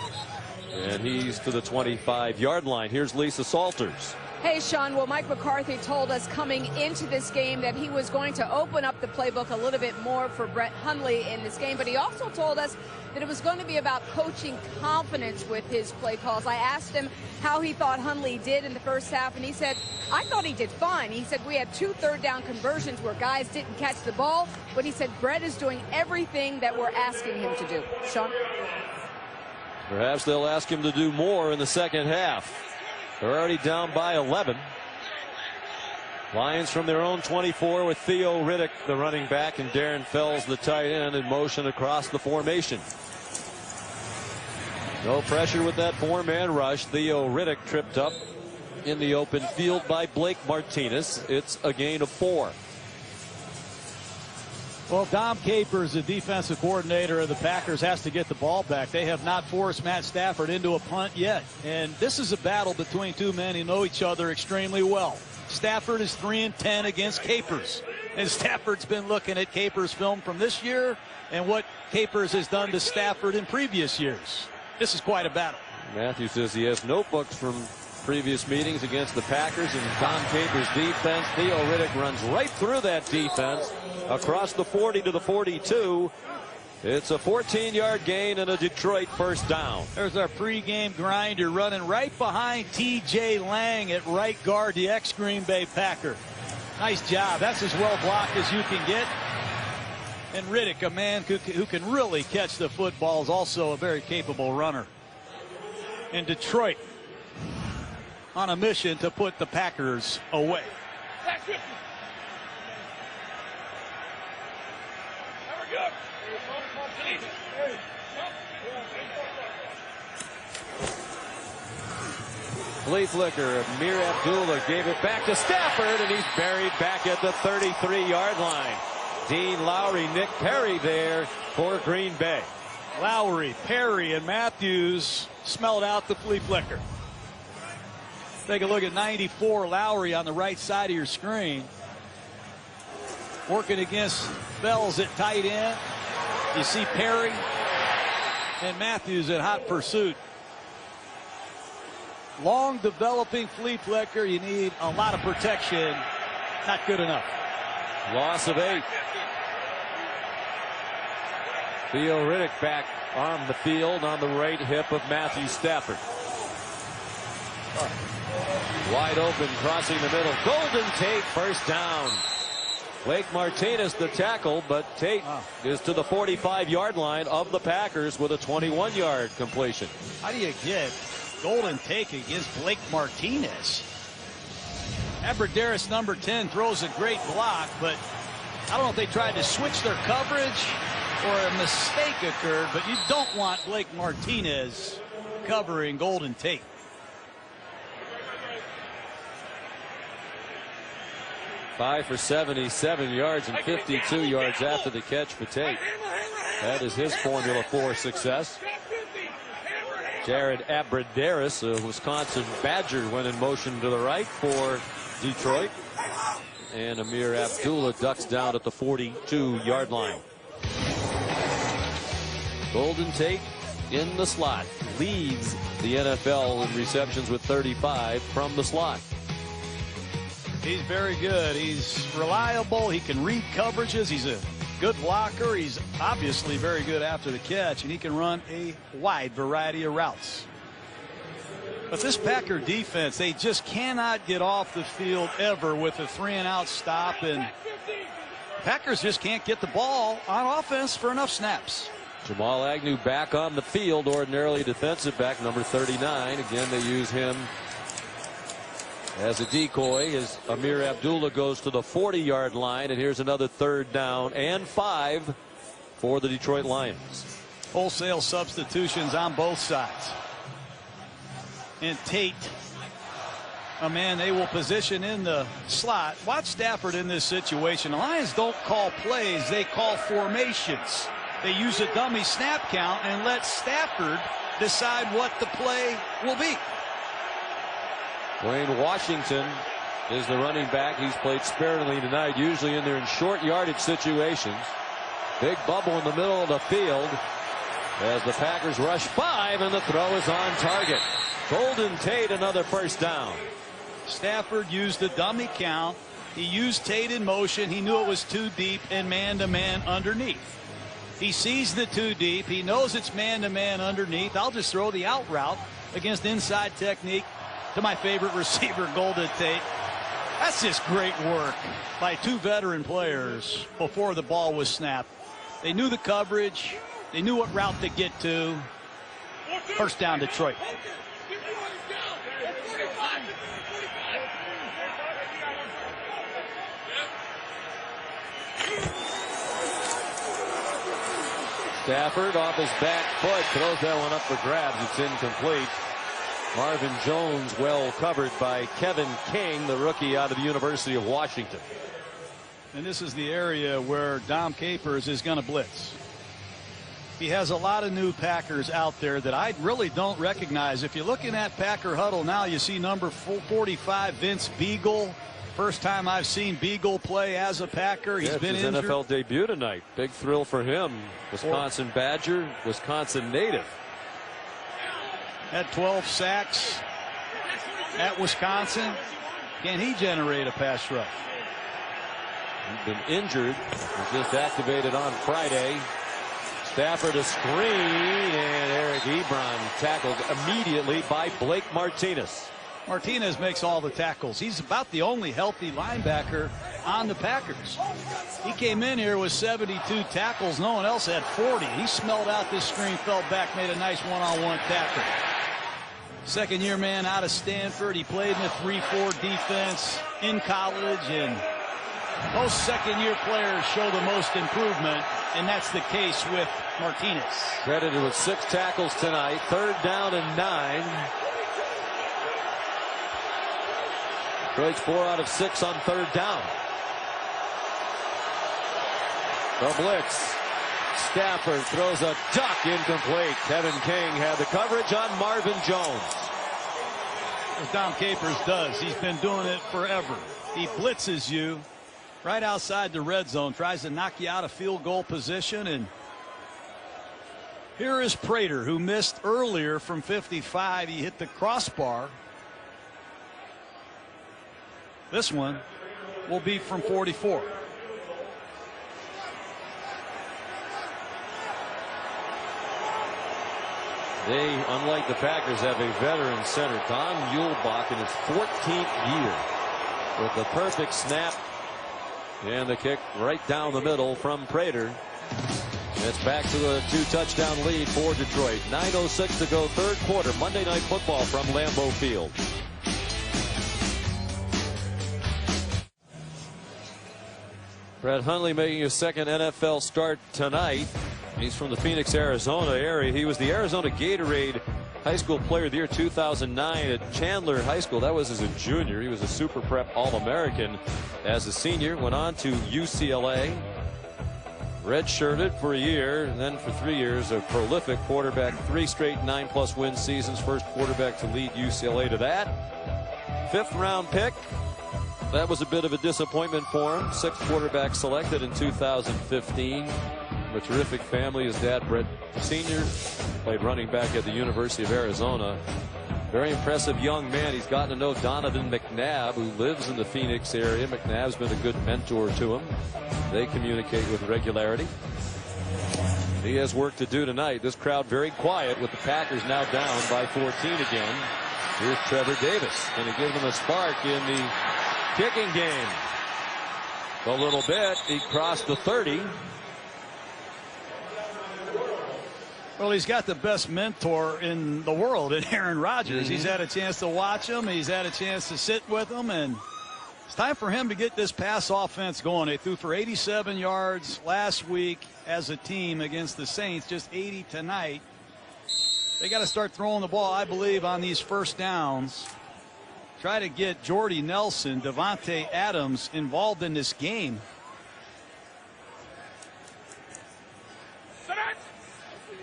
Speaker 3: and he's to the 25-yard line. Here's Lisa Salters.
Speaker 6: Hey, Sean, well, Mike McCarthy told us coming into this game that he was going to open up the playbook a little bit more for Brett Hundley in this game, but he also told us that it was going to be about coaching confidence with his play calls. I asked him how he thought Hundley did in the first half, and he said, I thought he did fine. He said we had 2 third-down conversions where guys didn't catch the ball, but he said Brett is doing everything that we're asking him to do. Sean?
Speaker 3: Perhaps they'll ask him to do more in the second half. They're already down by 11. Lions from their own 24 with Theo Riddick, the running back, and Darren Fells, the tight end, in motion across the formation. No pressure with that 4-man rush. Theo Riddick tripped up in the open field by Blake Martinez. It's a gain of 4.
Speaker 4: Well, Dom Capers, the defensive coordinator of the Packers, has to get the ball back. They have not forced Matt Stafford into a punt yet. And this is a battle between 2 men who know each other extremely well. Stafford is 3-10 against Capers. And Stafford's been looking at Capers' film from this year and what Capers has done to Stafford in previous years. This is quite a battle.
Speaker 3: Matthew says he has notebooks from previous meetings against the Packers and Dom Capers' defense. Theo Riddick runs right through that defense across the 40 to the 42. It's a 14-yard gain and a Detroit first down.
Speaker 4: There's our pregame grinder running right behind T.J. Lang at right guard, the ex-Green Bay Packer. Nice job. That's as well blocked as you can get. And Riddick, a man who can really catch the football, is also a very capable runner. And Detroit on a mission to put the Packers away.
Speaker 3: Flea flicker. Amir Abdullah gave it back to Stafford, and he's buried back at the 33-yard line. Dean Lowry, Nick Perry there for Green Bay.
Speaker 4: Lowry, Perry, and Matthews smelled out the flea flicker. Take a look at 94, Lowry on the right side of your screen. Working against Fells at tight end. You see Perry and Matthews in hot pursuit. Long developing flea flicker. You need a lot of protection. Not good enough.
Speaker 3: Loss of 8. Theo Riddick back on the field on the right hip of Matthew Stafford. Wide open, crossing the middle. Golden Tate, first down. Blake Martinez the tackle, but Tate is to the 45-yard line of the Packers with a 21-yard completion.
Speaker 4: How do you get Golden Tate against Blake Martinez? Abbrederis, number 10, throws a great block, but I don't know if they tried to switch their coverage or a mistake occurred, but you don't want Blake Martinez covering Golden Tate.
Speaker 3: Five for 77 yards and 52 yards after the catch for Tate. That is his formula for success. Jared Abbrederis, a Wisconsin Badger, went in motion to the right for Detroit. and Amir Abdullah ducks down at the 42-yard line. Golden Tate in the slot leads the NFL in receptions with 35 from the slot.
Speaker 4: He's very good. He's reliable. He can read coverages. He's a good blocker. He's obviously very good after the catch, and he can run a wide variety of routes. But this Packer defense, they just cannot get off the field ever with a 3-and-out stop, and Packers just can't get the ball on offense for enough snaps.
Speaker 3: Jamal Agnew back on the field, ordinarily defensive back number 39. Again, they use him as a decoy as Amir Abdullah goes to the 40-yard line, and here's another 3rd down and 5 for the Detroit Lions.
Speaker 4: Wholesale substitutions on both sides. And Tate, a man they will position in the slot. Watch Stafford in this situation. The Lions don't call plays, they call formations. They use a dummy snap count and let Stafford decide what the play will be.
Speaker 3: Dwayne Washington is the running back. He's played sparingly tonight, usually in there in short yardage situations. Big bubble in the middle of the field as the Packers rush 5, and the throw is on target. Golden Tate, another 1st down.
Speaker 4: Stafford used the dummy count. He used Tate in motion. He knew it was too deep and man-to-man underneath. He sees the too deep. He knows it's man-to-man underneath. I'll just throw the out route against inside technique to my favorite receiver, Golden Tate. That's just great work by 2 veteran players before the ball was snapped. They knew the coverage. They knew what route to get to. 1st down, Detroit.
Speaker 3: Stafford off his back foot throws that one up for grabs. It's incomplete. Marvin Jones well covered by Kevin King, the rookie out of the University of Washington.
Speaker 4: And this is the area where Dom Capers is going to blitz. He has a lot of new Packers out there that I really don't recognize. If you're looking at Packer huddle now, you see number 45, Vince Beagle. First time I've seen Beagle play as a Packer. He's been
Speaker 3: his
Speaker 4: injured.
Speaker 3: NFL debut tonight. Big thrill for him. Wisconsin Badger, Wisconsin native.
Speaker 4: Had 12 sacks at Wisconsin. Can he generate a pass rush?
Speaker 3: He's been injured. Was just activated on Friday. Stafford a screen, and Eric Ebron tackled immediately by Blake Martinez.
Speaker 4: Martinez makes all the tackles. He's about the only healthy linebacker on the Packers. He came in here with 72 tackles. No one else had 40. He smelled out this screen, fell back, made a nice one-on-one tackle. Second-year man out of Stanford. He played in a 3-4 defense in college, and most second-year players show the most improvement, and that's the case with Martinez.
Speaker 3: Credited with 6 tackles tonight. 3rd down and 9. Detroit's 4 out of 6 on 3rd down. The blitz. Stafford throws a duck, incomplete. Kevin King had the coverage on Marvin Jones.
Speaker 4: As Dom Capers does, he's been doing it forever. He blitzes you right outside the red zone, tries to knock you out of field goal position, and here is Prater, who missed earlier from 55. He hit the crossbar. This one will be from 44.
Speaker 3: They, unlike the Packers, have a veteran center, Don Muehlbach, in his 14th year, with the perfect snap and the kick right down the middle from Prater. It's back to a 2-touchdown lead for Detroit. 9:06 to go, 3rd quarter. Monday Night Football from Lambeau Field. Brett Hundley making his 2nd NFL start tonight. He's from the Phoenix, Arizona area. He was the Arizona Gatorade High School Player of the Year 2009 at Chandler High School. That was as a junior. He was a Super Prep All-American as a senior. Went on to UCLA. Redshirted for a year, and then for 3 years a prolific quarterback. 3 straight 9+ win seasons. First quarterback to lead UCLA to that. 5th round pick. that was a bit of a disappointment for him. 6th quarterback selected in 2015. A terrific family. His dad, Brett Sr., played running back at the University of Arizona. Very impressive young man. He's gotten to know Donovan McNabb, who lives in the Phoenix area. McNabb's been a good mentor to him. They communicate with regularity. He has work to do tonight. This crowd very quiet with the Packers now down by 14 again. Here's Trevor Davis. Going to give them a spark in the kicking game. A little bit. He crossed the 30.
Speaker 4: Well, he's got the best mentor in the world in Aaron Rodgers. He's had a chance to watch him. He's had a chance to sit with him. And it's time for him to get this pass offense going. They threw for 87 yards last week as a team against the Saints, just 80 tonight. They got to start throwing the ball, I believe, on these first downs. Try to get Jordy Nelson, Devontae Adams involved in this game.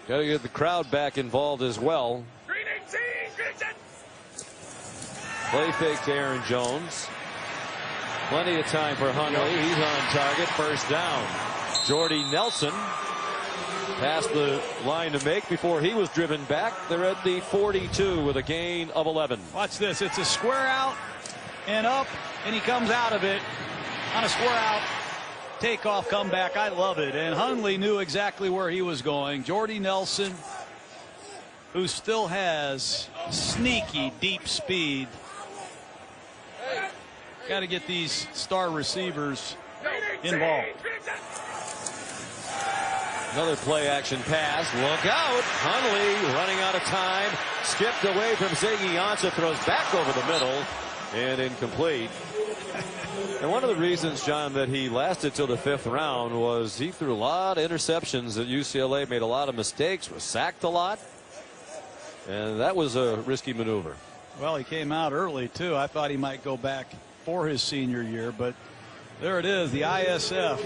Speaker 3: Got to get the crowd back involved as well. Play fake to Aaron Jones. Plenty of time for Hundley. He's on target. First down. Jordy Nelson past the line to make before he was driven back. They're at the 42 with a gain of 11.
Speaker 4: Watch this. It's a square out and up, and he comes out of it on a square out. Takeoff, comeback. I love it. And Hundley knew exactly where he was going. Jordy Nelson, who still has sneaky deep speed. Got to get these star receivers involved.
Speaker 3: Another play action pass. Look out. Hundley running out of time. Skipped away from Ziggy Ansah. Throws back over the middle and incomplete. And one of the reasons, John, that he lasted till the 5th round was he threw a lot of interceptions at UCLA, made a lot of mistakes, was sacked a lot. And that was a risky maneuver.
Speaker 4: Well, he came out early, too. I thought he might go back for his senior year, but there it is, the ISF,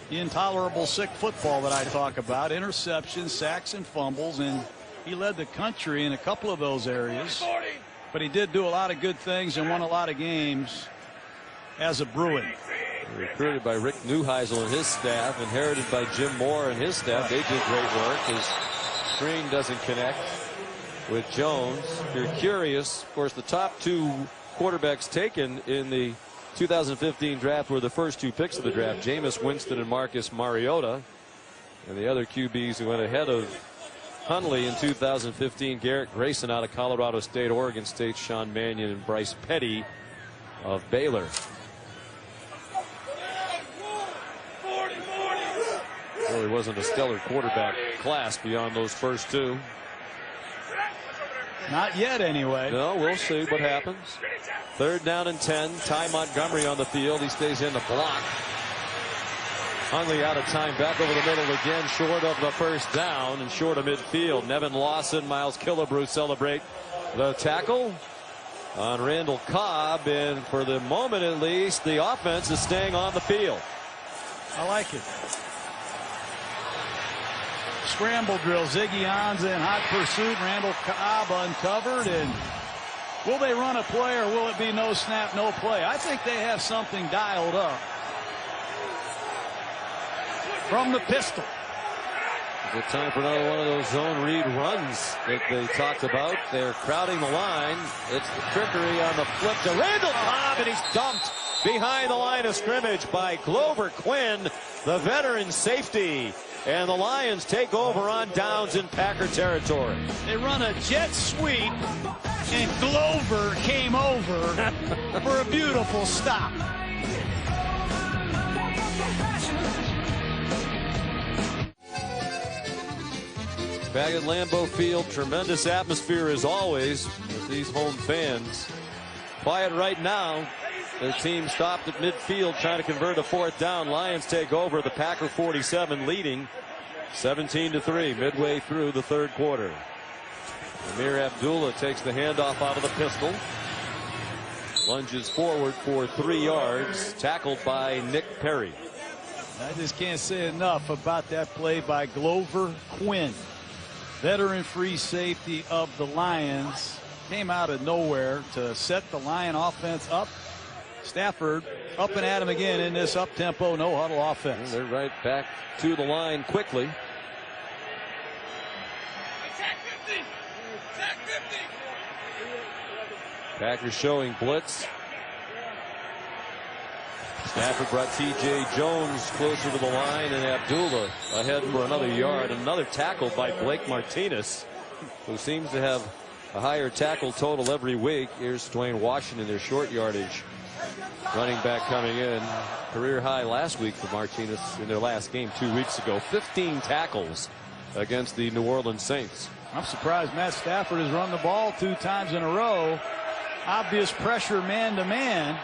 Speaker 4: the intolerable sick football that I talk about. Interceptions, sacks, and fumbles, and he led the country in a couple of those areas. But he did do a lot of good things and won a lot of games as a Bruin.
Speaker 3: Recruited by Rick Neuheisel and his staff, inherited by Jim Moore and his staff. They did great work. His screen doesn't connect with Jones. If you're curious, of course, the top 2 quarterbacks taken in the 2015 draft were the first 2 picks of the draft, Jameis Winston and Marcus Mariota. And the other QBs who went ahead of Hundley in 2015, Garrett Grayson out of Colorado State, Oregon State, Sean Mannion, and Bryce Petty of Baylor. Really wasn't a stellar quarterback class beyond those first 2.
Speaker 4: Not yet, anyway.
Speaker 3: No, we'll see what happens. 3rd down and 10. Ty Montgomery on the field. He stays in the block. Hundley out of time, back over the middle again, short of the first down and short of midfield. Nevin Lawson, Miles Killebrew celebrate the tackle on Randall Cobb, and for the moment at least, the offense is staying on the field.
Speaker 4: I like it. Scramble drill. Ziggy Ansah in hot pursuit. Randall Cobb uncovered. And will they run a play or will it be no snap, no play? I think they have something dialed up from the pistol.
Speaker 3: Is it time for another one of those zone read runs that they talked about? They're crowding the line. It's the trickery on the flip to Randall Cobb, and he's dumped behind the line of scrimmage by Glover Quinn, the veteran safety. And the Lions take over on downs in Packer territory.
Speaker 4: They run a jet sweep, and Glover came over for a beautiful stop.
Speaker 3: Back at Lambeau Field, tremendous atmosphere as always with these home fans. Quiet right now. Their team stopped at midfield trying to convert a 4th down. Lions take over, the Packer 47 leading 17-3 midway through the 3rd quarter. Amir Abdullah takes the handoff out of the pistol. Lunges forward for 3 yards. Tackled by Nick Perry.
Speaker 4: I just can't say enough about that play by Glover Quinn. Veteran free safety of the Lions. Came out of nowhere to set the Lion offense up Stafford up and at him again in this up-tempo, no-huddle offense.
Speaker 3: And they're right back to the line quickly. Packers showing blitz. Stafford brought T.J. Jones closer to the line, and Abdullah ahead for another yard. Another tackle by Blake Martinez, who seems to have a higher tackle total every week. Here's Dwayne Washington, their short yardage running back coming in. Career high last week for Martinez in their last game 2 weeks ago. 15 tackles against the New Orleans Saints.
Speaker 4: I'm surprised Matt Stafford has run the ball 2 times in a row. Obvious pressure man-to-man.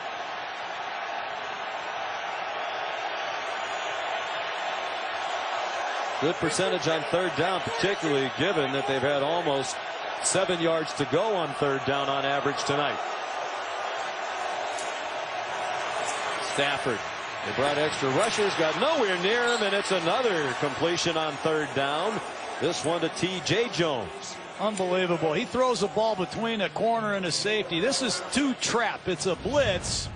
Speaker 3: Good percentage on third down, particularly given that they've had almost 7 yards to go on third down on average tonight. Stafford, they brought extra rushers, got nowhere near him, and it's another completion on third down. This one to T.J. Jones.
Speaker 4: Unbelievable. He throws the ball between a corner and a safety. This is 2 trap. It's a blitz.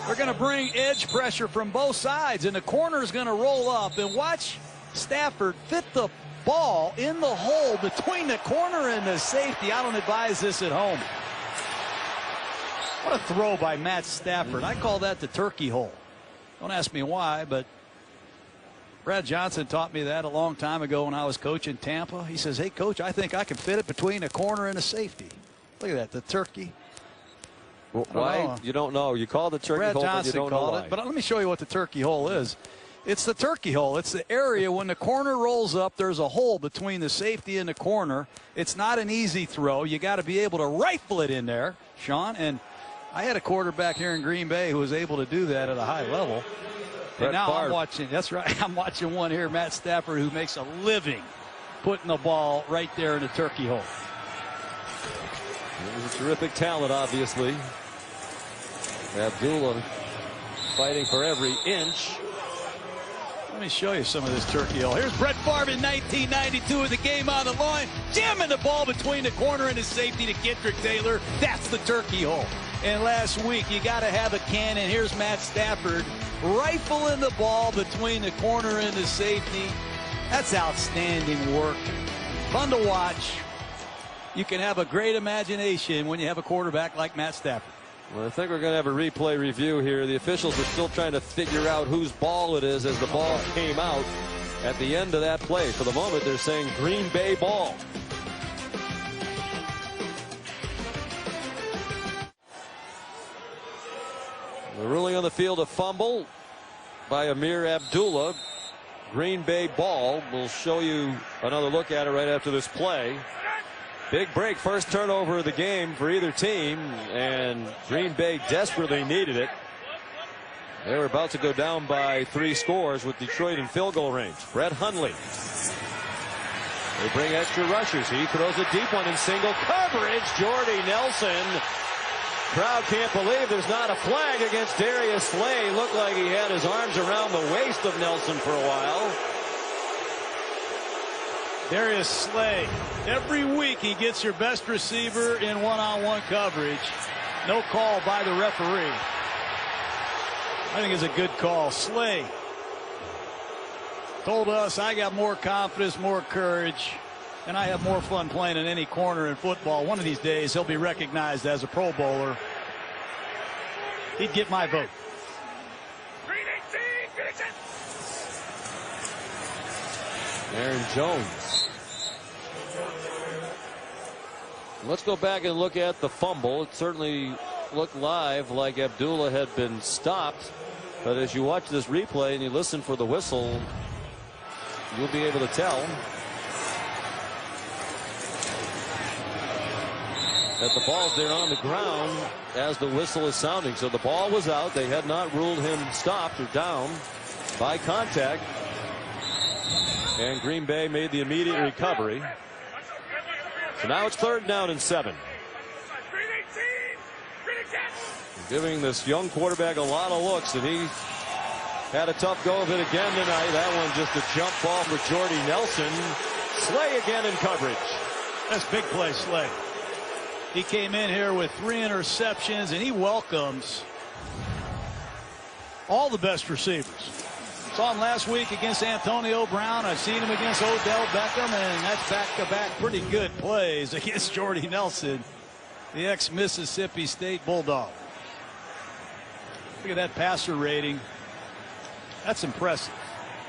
Speaker 4: They're going to bring edge pressure from both sides, and the corner is going to roll up. And watch Stafford fit the ball in the hole between the corner and the safety. I don't advise this at home. What a throw by Matt Stafford. I call that the turkey hole. Don't ask me why, but Brad Johnson taught me that a long time ago when I was coaching Tampa. He says, hey, coach, I think I can fit it between a corner and a safety. Look at that, the turkey.
Speaker 3: Well, why? You don't know. You call the turkey
Speaker 4: Brad
Speaker 3: hole,
Speaker 4: Johnson
Speaker 3: but you don't know why.
Speaker 4: it. But let me show you what the turkey hole is. It's the turkey hole. It's the area when the corner rolls up, there's a hole between the safety and the corner. It's not an easy throw. You got to be able to rifle it in there, Sean. And I had a quarterback here in Green Bay who was able to do that at a high level. And now I'm watching, that's right, I'm watching one here, Matt Stafford, who makes a living putting the ball right there in the turkey hole.
Speaker 3: It was a terrific talent, obviously. Abdullah fighting for every inch.
Speaker 4: Let me show you some of this turkey hole. Here's Brett Favre in 1992 with the game on the line, jamming the ball between the corner and the safety to Kendrick Taylor. That's the turkey hole. And last week, you got to have a cannon. Here's Matt Stafford rifling the ball between the corner and the safety. That's outstanding work. Fun to watch. You can have a great imagination when you have a quarterback like Matt Stafford.
Speaker 3: Well, I think we're going to have a replay review here. The officials are still trying to figure out whose ball it is as the ball came out at the end of that play. For the moment, they're saying Green Bay ball. The ruling on the field, a fumble by Amir Abdullah. Green Bay ball. We'll show you another look at it right after this play. Big break, first turnover of the game for either team, and Green Bay desperately needed it. They were about to go down by 3 scores with Detroit in field goal range. Brett Hundley. They bring extra rushers. He throws a deep one in single coverage. Jordy Nelson. Crowd can't believe there's not a flag against Darius Slay. Looked like he had his arms around the waist of Nelson for a while.
Speaker 4: Darius Slay, every week he gets your best receiver in one-on-one coverage. No call by the referee. I think it's a good call. Slay told us, I got more confidence, more courage, and I have more fun playing in any corner in football. One of these days he'll be recognized as a Pro Bowler. He'd get my vote.
Speaker 3: Aaron Jones. Let's go back and look at the fumble. It certainly looked live like Abdullah had been stopped. But as you watch this replay and you listen for the whistle, you'll be able to tell that the ball's there on the ground as the whistle is sounding. So the ball was out. They had not ruled him stopped or down by contact. And Green Bay made the immediate recovery. So now it's 3rd down and 7. Giving this young quarterback a lot of looks, and he had a tough go of it again tonight. That one just a jump ball for Jordy Nelson. Slay again in coverage.
Speaker 4: That's big play, Slay. He came in here with 3 interceptions, and he welcomes All the best receivers. Saw him last week against Antonio Brown. I've seen him against Odell Beckham, and that's back-to-back pretty good plays against Jordy Nelson, the ex-Mississippi State Bulldog. Look at that passer rating. That's impressive.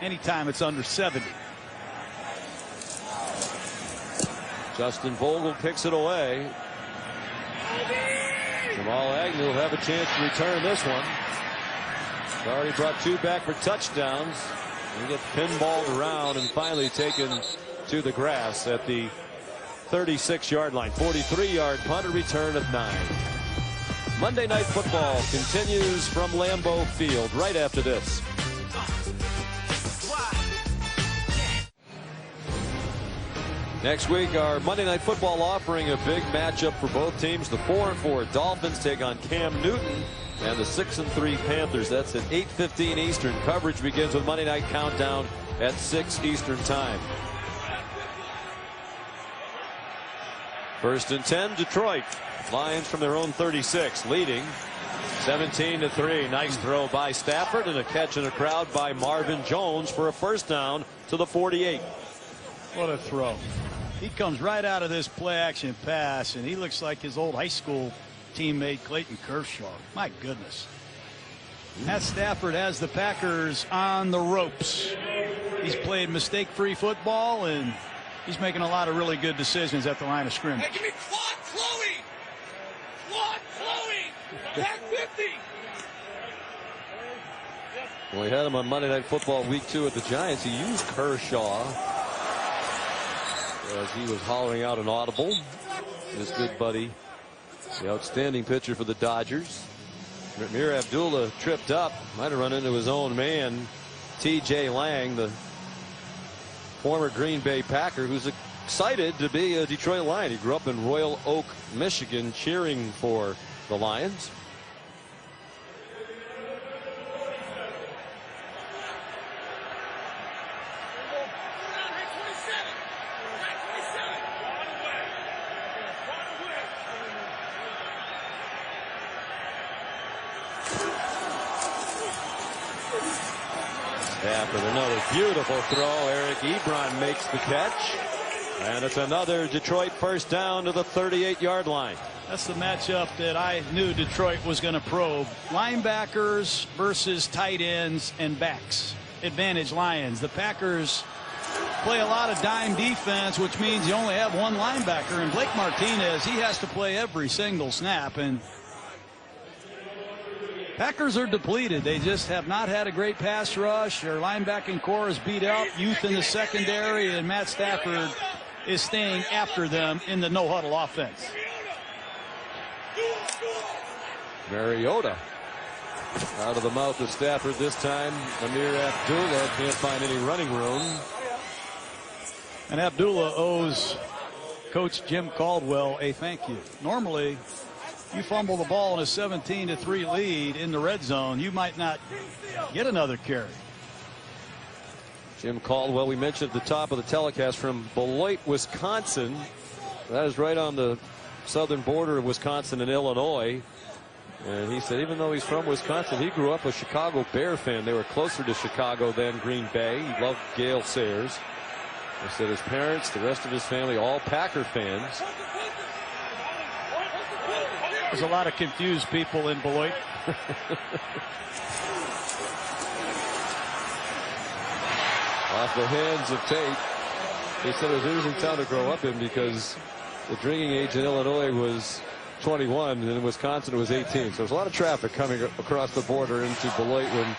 Speaker 4: Anytime it's under 70.
Speaker 3: Justin Vogel picks it away. Jamal Agnew will have a chance to return this one. He's already brought 2 back for touchdowns. He gets pinballed around and finally taken to the grass at the 36-yard line. 43-yard punt, a return of 9. Monday Night Football continues from Lambeau Field right after this. Next week, our Monday Night Football offering a big matchup for both teams. The 4-4 Dolphins take on Cam Newton and the 6-3 Panthers. That's at 8:15 Eastern. Coverage begins with Monday Night Countdown at 6 Eastern time. 1st and 10, Detroit. Lions from their own 36, leading 17-3. Nice throw by Stafford and a catch in the crowd by Marvin Jones for a first down to the 48.
Speaker 4: What a throw. He comes right out of this play action pass, and he looks like his old high school teammate Clayton Kershaw. My goodness. Matt Stafford has the Packers on the ropes. He's played mistake-free football, and he's making a lot of really good decisions at the line of scrimmage.
Speaker 2: Hey, give me Claude Chloe! Claude Chloe! Back 50!
Speaker 3: Well, we had him on Monday Night Football Week 2 at the Giants. He used Kershaw as he was hollering out an audible. His good buddy, the outstanding pitcher for the Dodgers. Amir Abdullah tripped up, might have run into his own man, T.J. Lang, the former Green Bay Packer, who's excited to be a Detroit Lion. He grew up in Royal Oak, Michigan, cheering for the Lions. After another beautiful throw, Eric Ebron makes the catch. And it's another Detroit first down to the 38-yard line.
Speaker 4: That's the matchup that I knew Detroit was going to probe. Linebackers versus tight ends and backs. Advantage Lions. The Packers play a lot of dime defense, which means you only have one linebacker. And Blake Martinez, he has to play every single snap. And Packers are depleted. They just have not had a great pass rush. Their linebacking core is beat up. Youth in the secondary, and Matt Stafford is staying after them in the no-huddle offense.
Speaker 3: Mariota out of the mouth of Stafford this time. Amir Abdullah can't find any running room.
Speaker 4: And Abdullah owes Coach Jim Caldwell a thank you. Normally, you fumble the ball in a 17-3 lead in the red zone, you might not get another carry.
Speaker 3: Jim Caldwell, we mentioned at the top of the telecast, from Beloit, Wisconsin. That is right on the southern border of Wisconsin and Illinois. And he said even though he's from Wisconsin, he grew up a Chicago Bear fan. They were closer to Chicago than Green Bay. He loved Gale Sayers. He said his parents, the rest of his family, all Packer fans.
Speaker 4: There's a lot of confused people in Beloit.
Speaker 3: Off the hands of Tate. He said it was an interesting town to grow up in because the drinking age in Illinois was 21 and in Wisconsin it was 18. So there's a lot of traffic coming across the border into Beloit when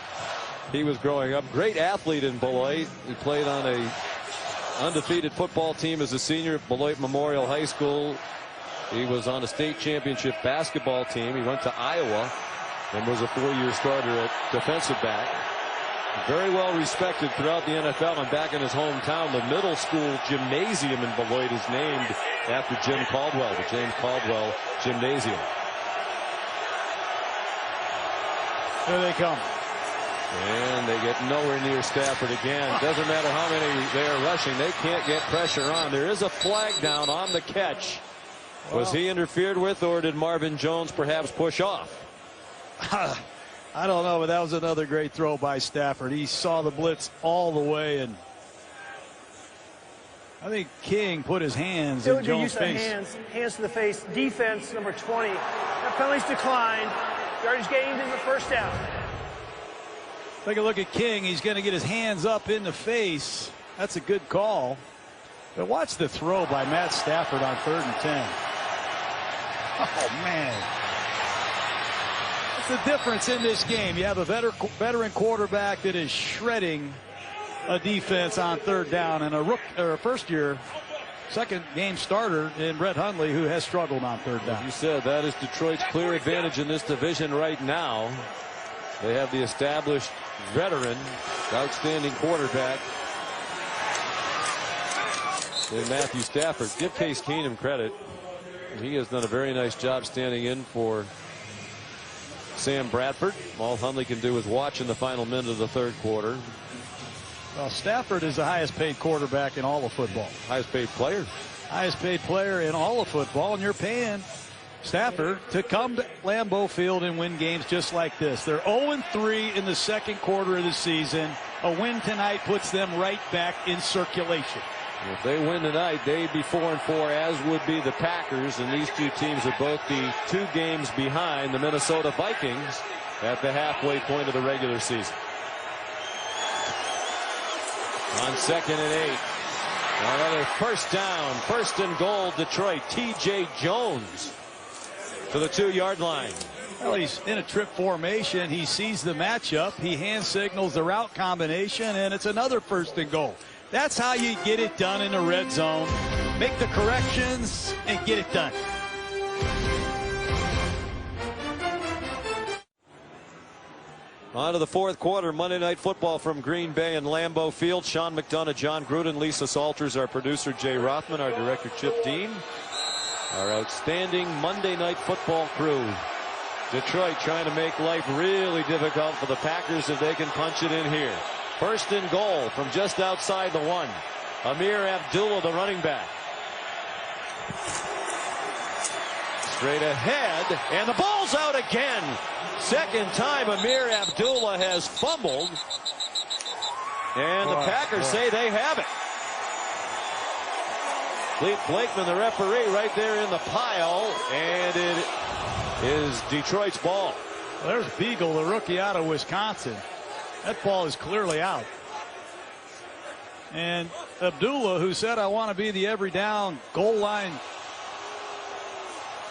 Speaker 3: he was growing up. Great athlete in Beloit. He played on a undefeated football team as a senior at Beloit Memorial High School. He was on a state championship basketball team. He went to Iowa and was a 4-year starter at defensive back. Very well respected throughout the NFL and back in his hometown. The middle school gymnasium in Beloit is named after Jim Caldwell, the James Caldwell Gymnasium.
Speaker 4: Here they come.
Speaker 3: And they get nowhere near Stafford again. Doesn't matter how many they are rushing. They can't get pressure on. There is a flag down on the catch. Was he interfered with, or did Marvin Jones perhaps push off?
Speaker 4: I don't know, but that was another great throw by Stafford. He saw the blitz all the way, and I think King put his hands in Jones' face.
Speaker 5: Hands to the face. Defense, number 20. That penalty's declined. Yardage gained in the first down.
Speaker 4: Take a look at King. He's going to get his hands up in the face. That's a good call. But watch the throw by Matt Stafford on 3rd and 10. Oh, man. That's the difference in this game. You have a veteran quarterback that is shredding a defense on 3rd down, and a first-year, second-game starter in Brett Hundley, who has struggled on 3rd down.
Speaker 3: As you said, that is Detroit's clear advantage in this division right now. They have the established veteran, outstanding quarterback in Matthew Stafford. Give Case Keenum credit. He has done a very nice job standing in for Sam Bradford. All Hundley can do is watch in the final minute of the 3rd quarter.
Speaker 4: Well, Stafford is the highest paid quarterback in all of football.
Speaker 3: Highest paid player.
Speaker 4: Highest paid player in all of football, and you're paying Stafford to come to Lambeau Field and win games just like this. They're 0-3 in the 2nd quarter of the season. A win tonight puts them right back in circulation.
Speaker 3: If they win tonight, they'd be 4-4, as would be the Packers, and these two teams are both the 2 games behind the Minnesota Vikings at the halfway point of the regular season. On 2nd and 8. Another first down, 1st and goal, Detroit. T.J. Jones to the 2-yard line.
Speaker 4: Well, he's in a trip formation. He sees the matchup. He hand signals the route combination, and it's another 1st and goal. That's how you get it done in the red zone. Make the corrections and get it done.
Speaker 3: On to the 4th quarter. Monday Night Football from Green Bay and Lambeau Field. Sean McDonough, John Gruden, Lisa Salters, our producer Jay Rothman, our director Chip Dean, our outstanding Monday Night Football crew. Detroit trying to make life really difficult for the Packers if they can punch it in here. 1st and goal from just outside the 1. Amir Abdullah, the running back. Straight ahead, and the ball's out again. 2nd time Amir Abdullah has fumbled, and the Packers say they have it. Clete Blakeman, the referee, right there in the pile, and it is Detroit's ball.
Speaker 4: Well, there's Beagle, the rookie out of Wisconsin. That ball is clearly out. And Abdullah, who said, I want to be the every down goal line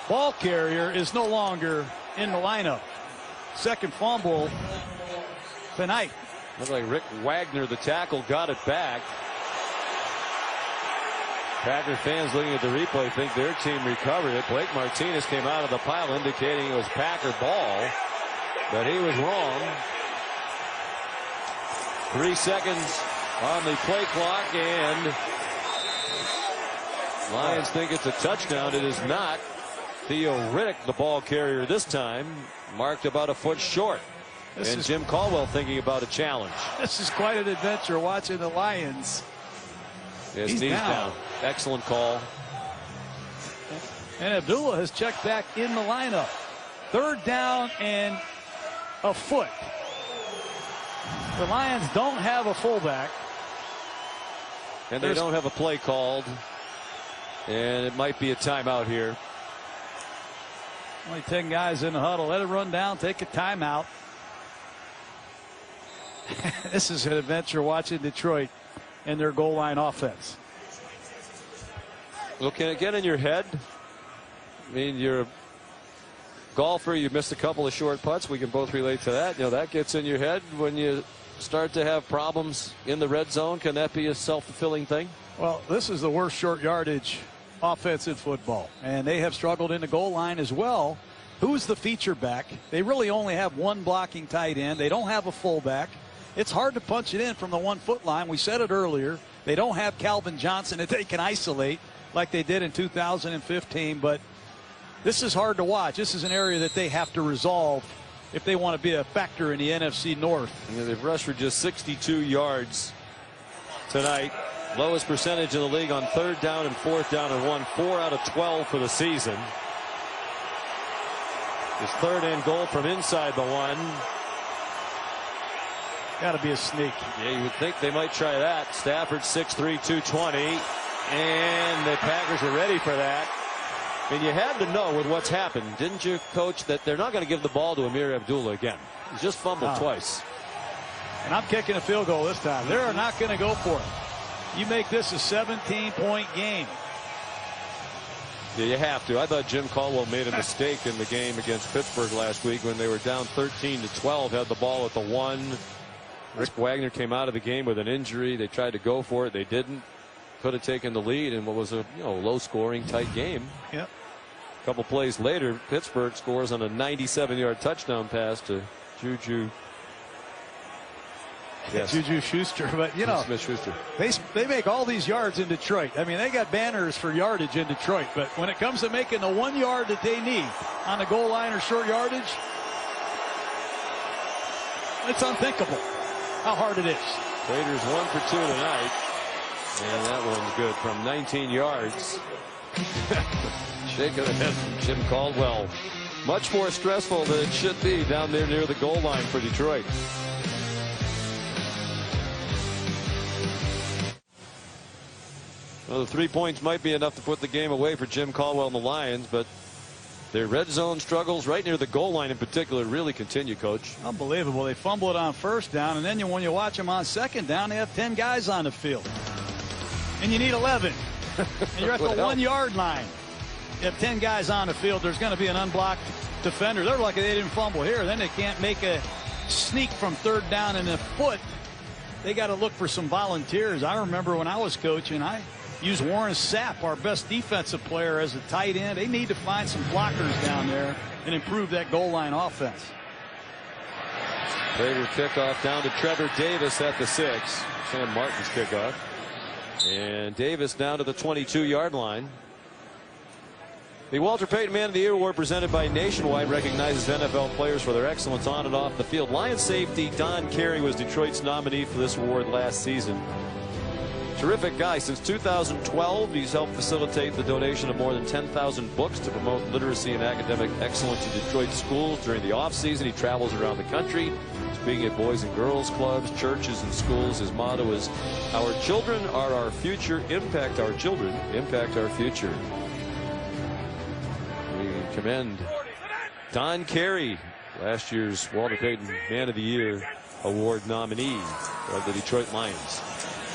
Speaker 4: ball carrier, is no longer in the lineup. 2nd fumble tonight.
Speaker 3: Looks like Rick Wagner, the tackle, got it back. Packer fans looking at the replay think their team recovered it. Blake Martinez came out of the pile indicating it was Packer ball, but he was wrong. 3 seconds on the play clock, and Lions think it's a touchdown. It is not. Theo Riddick, the ball carrier this time, marked about a foot short. And Jim Caldwell thinking about a challenge.
Speaker 4: This is quite an adventure watching the Lions.
Speaker 3: His knees down. Excellent call.
Speaker 4: And Abdullah has checked back in the lineup. 3rd down and a foot. The Lions don't have a fullback.
Speaker 3: And they don't have a play called. And it might be a timeout here.
Speaker 4: Only 10 guys in the huddle. Let it run down. Take a timeout. This is an adventure watching Detroit and their goal line offense.
Speaker 3: Well, can it get in your head? I mean, you're a golfer. You missed a couple of short putts. We can both relate to that. You know, that gets in your head when you start to have problems in the red zone. Can that be a self-fulfilling thing?
Speaker 4: Well, this is the worst short yardage offense in football, and they have struggled in the goal line as well. Who's the feature back? They really only have 1 blocking tight end. They don't have a fullback. It's hard to punch it in from the 1-foot line. We said it earlier. They don't have Calvin Johnson that they can isolate like they did in 2015, but this is hard to watch. This is an area that they have to resolve if they want to be a factor in the NFC North.
Speaker 3: Yeah, they've rushed for just 62 yards tonight. Lowest percentage in the league on 3rd down and 4th down and 1. 4 out of 12 for the season. His third and goal from inside the 1.
Speaker 4: Got to be a sneak.
Speaker 3: Yeah, you would think they might try that. Stafford 6'3", 220. And the Packers are ready for that. And you had to know with what's happened, didn't you, Coach, that they're not going to give the ball to Amir Abdullah again. He's just fumbled twice.
Speaker 4: And I'm kicking a field goal this time. They're not going to go for it. You make this a 17-point game.
Speaker 3: Yeah, you have to. I thought Jim Caldwell made a mistake in the game against Pittsburgh last week when they were down 13-12, had the ball at the 1. Rick Wagner came out of the game with an injury. They tried to go for it. They didn't. Could have taken the lead in what was a low-scoring, tight game.
Speaker 4: Yep.
Speaker 3: A couple plays later, Pittsburgh scores on a 97-yard touchdown pass to Juju. Yes.
Speaker 4: Juju Schuster, but
Speaker 3: Smith-Schuster.
Speaker 4: They make all these yards in Detroit. I mean, they got banners for yardage in Detroit, but when it comes to making the 1 yard that they need on the goal line or short yardage, it's unthinkable how hard it is.
Speaker 3: Raiders 1 for 2 tonight, and that one's good from 19 yards. Shake of the head from Jim Caldwell. Much more stressful than it should be down there near the goal line for Detroit. Well, the 3 points might be enough to put the game away for Jim Caldwell and the Lions, but their red zone struggles right near the goal line in particular really continue, Coach.
Speaker 4: Unbelievable. They fumble it on first down, and then when you watch them on second down, they have 10 guys on the field. And you need 11. And you're at the 1 yard line. You have 10 guys on the field. There's going to be an unblocked defender. They're lucky they didn't fumble here. Then they can't make a sneak from third down in a foot. They got to look for some volunteers. I remember when I was coaching, I used Warren Sapp, our best defensive player, as a tight end. They need to find some blockers down there and improve that goal line offense.
Speaker 3: Raiders kickoff down to Trevor Davis at the 6. Sam Martin's kickoff. And Davis down to the 22-yard line. The Walter Payton Man of the Year Award presented by Nationwide recognizes NFL players for their excellence on and off the field. Lions safety Don Carey was Detroit's nominee for this award last season. Terrific guy. Since 2012, he's helped facilitate the donation of more than 10,000 books to promote literacy and academic excellence in Detroit schools. During the off-season, he travels around the country, speaking at boys and girls clubs, churches, and schools. His motto is, "Our children are our future. Impact our children. Impact our future." We commend Don Carey, last year's Walter Payton Man of the Year Award nominee for the Detroit Lions.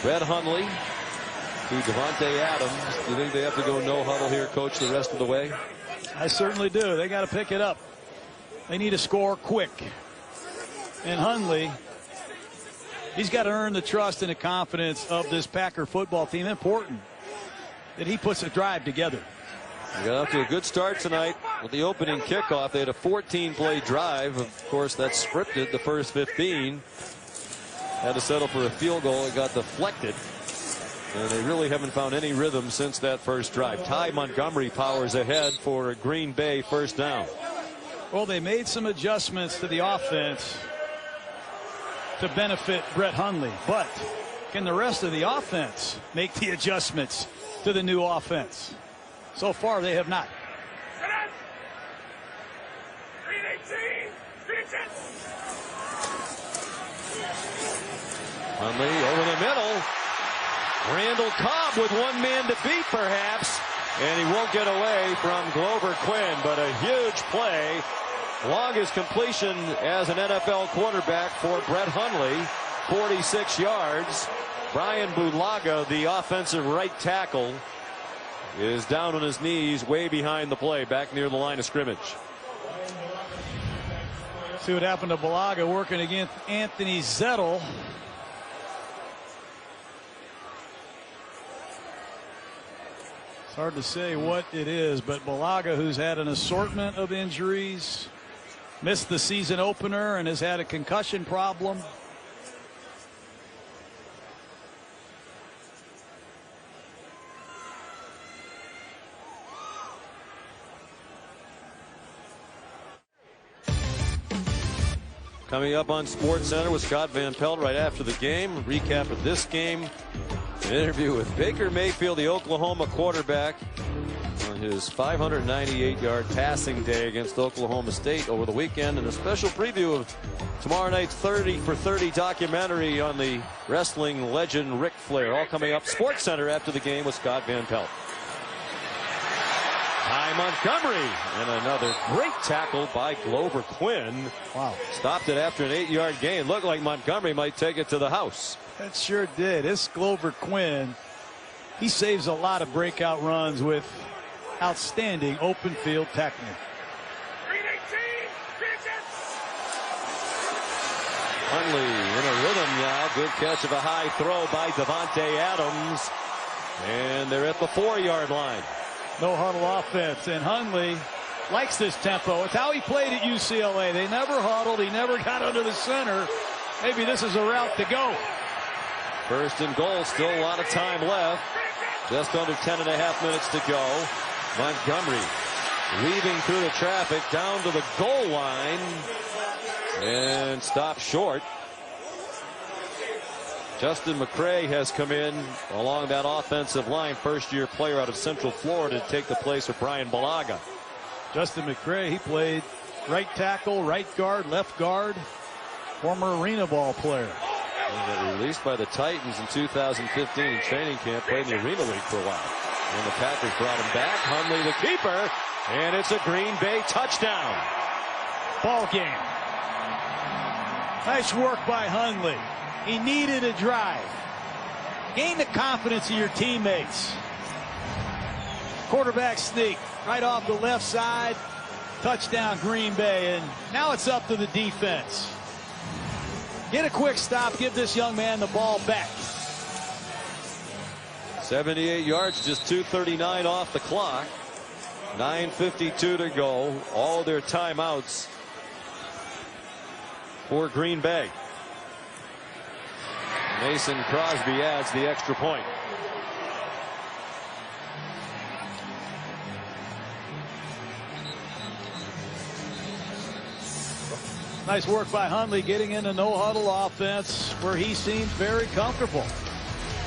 Speaker 3: Brett Hundley to Devontae Adams. Do you think they have to go no huddle here, Coach, the rest of the way?
Speaker 4: I certainly do. They got to pick it up. They need to score quick. And Hundley, he's got to earn the trust and the confidence of this Packer football team. Important that he puts a drive together.
Speaker 3: They got off to a good start tonight with the opening kickoff. They had a 14-play drive. Of course, that's scripted, the first 15. Had to settle for a field goal. It got deflected. And they really haven't found any rhythm since that first drive. Ty Montgomery powers ahead for a Green Bay first down.
Speaker 4: Well, they made some adjustments to the offense to benefit Brett Hundley. But can the rest of the offense make the adjustments to the new offense? So far, they have not.
Speaker 3: Hundley over the middle. Randall Cobb with one man to beat, perhaps. And he won't get away from Glover Quinn, but a huge play. Longest completion as an NFL quarterback for Brett Hundley, 46 yards. Brian Bulaga, the offensive right tackle, is down on his knees way behind the play, back near the line of scrimmage.
Speaker 4: See what happened to Bulaga working against Anthony Zettel. It's hard to say what it is, but Bulaga, who's had an assortment of injuries, missed the season opener and has had a concussion problem.
Speaker 3: Coming up on SportsCenter with Scott Van Pelt right after the game. A recap of this game. An interview with Baker Mayfield, the Oklahoma quarterback, on his 598-yard passing day against Oklahoma State over the weekend, and a special preview of tomorrow night's 30 for 30 documentary on the wrestling legend Ric Flair, all coming up. Sports Center after the game with Scott Van Pelt. Ty Montgomery, and another great tackle by Glover Quinn.
Speaker 4: Wow.
Speaker 3: Stopped it after an 8-yard gain. Looked like Montgomery might take it to the house.
Speaker 4: That sure did. This Glover Quinn, he saves a lot of breakout runs with outstanding open field technique.
Speaker 3: Hundley in a rhythm now. Good catch of a high throw by Devontae Adams. And they're at the 4-yard line.
Speaker 4: No huddle offense, and Hundley likes this tempo. It's how he played at UCLA. They never huddled. He never got under the center. Maybe this is a route to go.
Speaker 3: First and goal. Still a lot of time left. Just under 10.5 minutes to go. Montgomery weaving through the traffic down to the goal line and stopped short. Justin McCray has come in along that offensive line, first-year player out of Central Florida, to take the place of Brian Balaga.
Speaker 4: Justin McCray, he played right tackle, right guard, left guard, former arena ball player.
Speaker 3: And released by the Titans in 2015 in training camp, played in the Arena League for a while. And the Packers brought him back. Hundley the keeper, and it's a Green Bay touchdown.
Speaker 4: Ball game. Nice work by Hundley. He needed a drive. Gain the confidence of your teammates. Quarterback sneak right off the left side. Touchdown Green Bay, and now it's up to the defense. Get a quick stop. Give this young man the ball back.
Speaker 3: 78 yards, just 2:39 off the clock. 9:52 to go. All their timeouts for Green Bay. Mason Crosby adds the extra point.
Speaker 4: Nice work by Hundley getting into no huddle offense where he seemed very comfortable.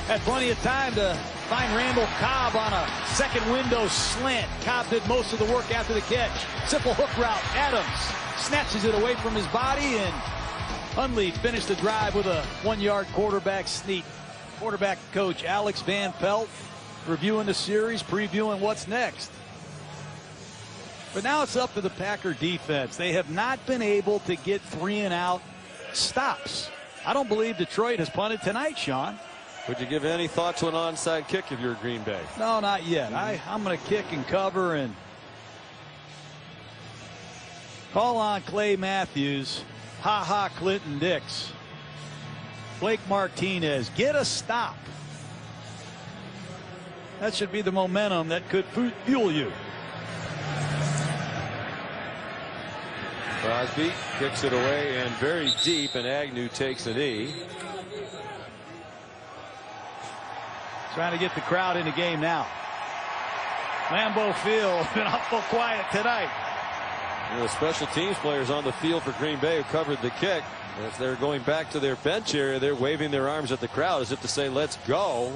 Speaker 4: Had plenty of time to find Randall Cobb on a second window slant. Cobb did most of the work after the catch. Simple hook route. Adams snatches it away from his body, and Hundley finished the drive with a 1-yard quarterback sneak. Quarterback coach Alex Van Pelt reviewing the series, previewing what's next. But now it's up to the Packer defense. They have not been able to get 3-and-out stops. I don't believe Detroit has punted tonight, Sean.
Speaker 3: Would you give any thought to an onside kick if you're Green Bay?
Speaker 4: No, not yet. I'm going to kick and cover and call on Clay Matthews. Ha Clinton Dix. Blake Martinez, get a stop. That should be the momentum that could fuel you.
Speaker 3: Crosby kicks it away and very deep, and Agnew takes a knee.
Speaker 4: Trying to get the crowd in the game now. Lambeau Field been awful quiet tonight.
Speaker 3: The special teams players on the field for Green Bay who covered the kick. As they're going back to their bench area, they're waving their arms at the crowd as if to say, let's go.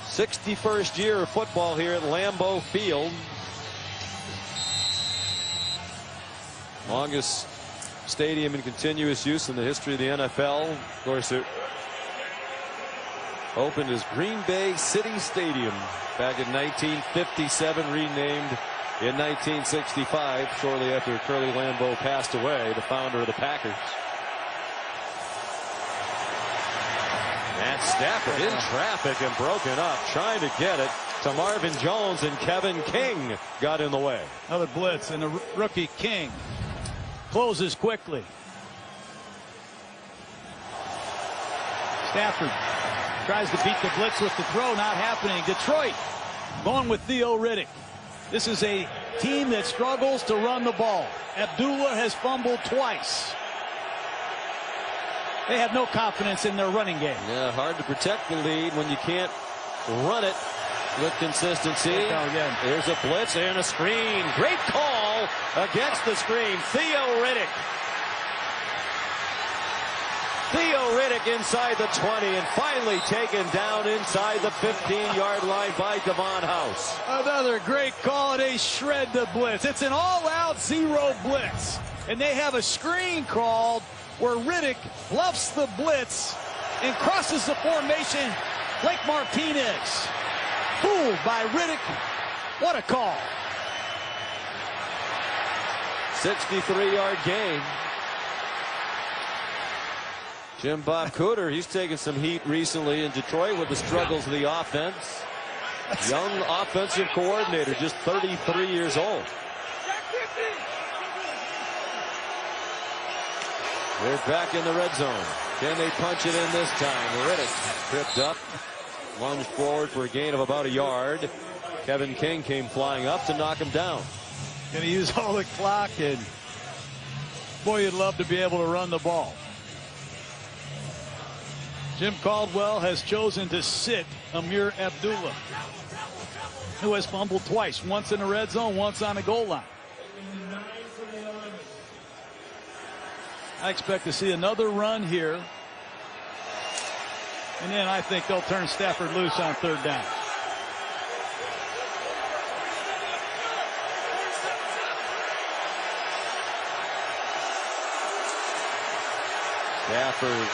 Speaker 3: 61st year of football here at Lambeau Field. Longest stadium in continuous use in the history of the NFL. Of course, it opened as Green Bay City Stadium back in 1957, renamed in 1965, shortly after Curly Lambeau passed away, the founder of the Packers. Matt Stafford in traffic and broken up, trying to get it to Marvin Jones, and Kevin King got in the way.
Speaker 4: Another blitz, and the rookie King closes quickly. Stafford tries to beat the blitz with the throw, not happening. Detroit going with Theo Riddick. This is a team that struggles to run the ball. Abdullah has fumbled twice. They have no confidence in their running game.
Speaker 3: Yeah, hard to protect the lead when you can't run it with consistency. There's a blitz and a screen. Great call against the screen. Theo Riddick. Theo Riddick inside the 20 and finally taken down inside the 15-yard line by Devon House.
Speaker 4: Another great call, and they shred the blitz. It's an all-out zero blitz, and they have a screen called where Riddick bluffs the blitz and crosses the formation. Blake Martinez fooled by Riddick. What a call.
Speaker 3: 63-yard gain. Jim Bob Cooter, he's taken some heat recently in Detroit with the struggles of the offense. Young offensive coordinator, just 33 years old. They're back in the red zone. Can they punch it in this time? Riddick tripped up, lunged forward for a gain of about a yard. Kevin King came flying up to knock him down.
Speaker 4: Going to use all the clock, and boy, you'd love to be able to run the ball. Jim Caldwell has chosen to sit Amir Abdullah, who has fumbled twice, once in the red zone, once on the goal line. I expect to see another run here, and then I think they'll turn Stafford loose on third down.
Speaker 3: Stafford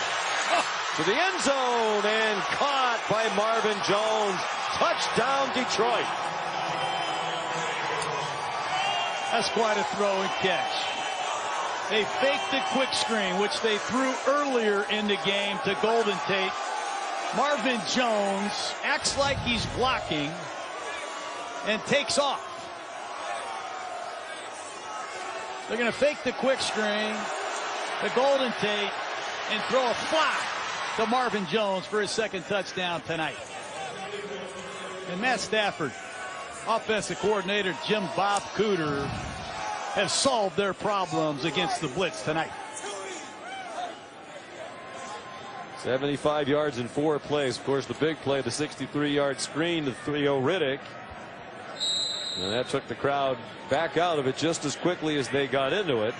Speaker 3: to the end zone and caught by Marvin Jones. Touchdown, Detroit.
Speaker 4: That's quite a throw and catch. They faked the quick screen, which they threw earlier in the game to Golden Tate. Marvin Jones acts like he's blocking and takes off. They're going to fake the quick screen to Golden Tate and throw a fly to Marvin Jones for his second touchdown tonight. And Matt Stafford, offensive coordinator Jim Bob Cooter, have solved their problems against the blitz tonight.
Speaker 3: 75 yards in 4 plays. Of course, the big play, the 63-yard screen to Theo Riddick. And that took the crowd back out of it just as quickly as they got into it.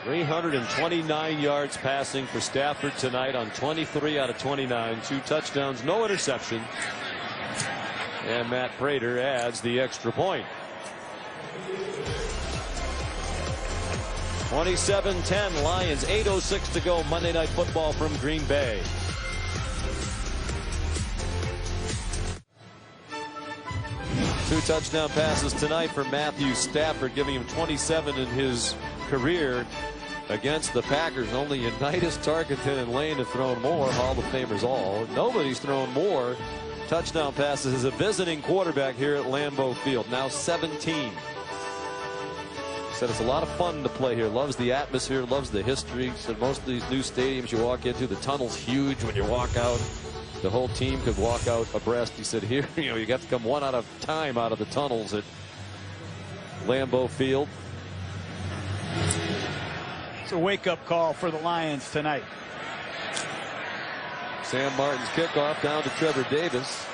Speaker 3: 329 yards passing for Stafford tonight on 23 out of 29. 2 touchdowns, no interception. And Matt Prater adds the extra point. 27-10 Lions, 8:06 to go. Monday Night Football from Green Bay. Two touchdown passes tonight for Matthew Stafford, giving him 27 in his career against the Packers. Only Unitas, Tarkenton, and Lane have thrown more. Hall of Famers all. Nobody's thrown more touchdown passes as a visiting quarterback here at Lambeau Field. Now 17. Said it's a lot of fun to play here. Loves the atmosphere, loves the history. Said most of these new stadiums you walk into, the tunnel's huge. When you walk out, the whole team could walk out abreast. He said here, you got to come one at a time out of the tunnels at Lambeau Field.
Speaker 4: It's a wake-up call for the Lions tonight.
Speaker 3: Sam Martin's kickoff down to Trevor Davis.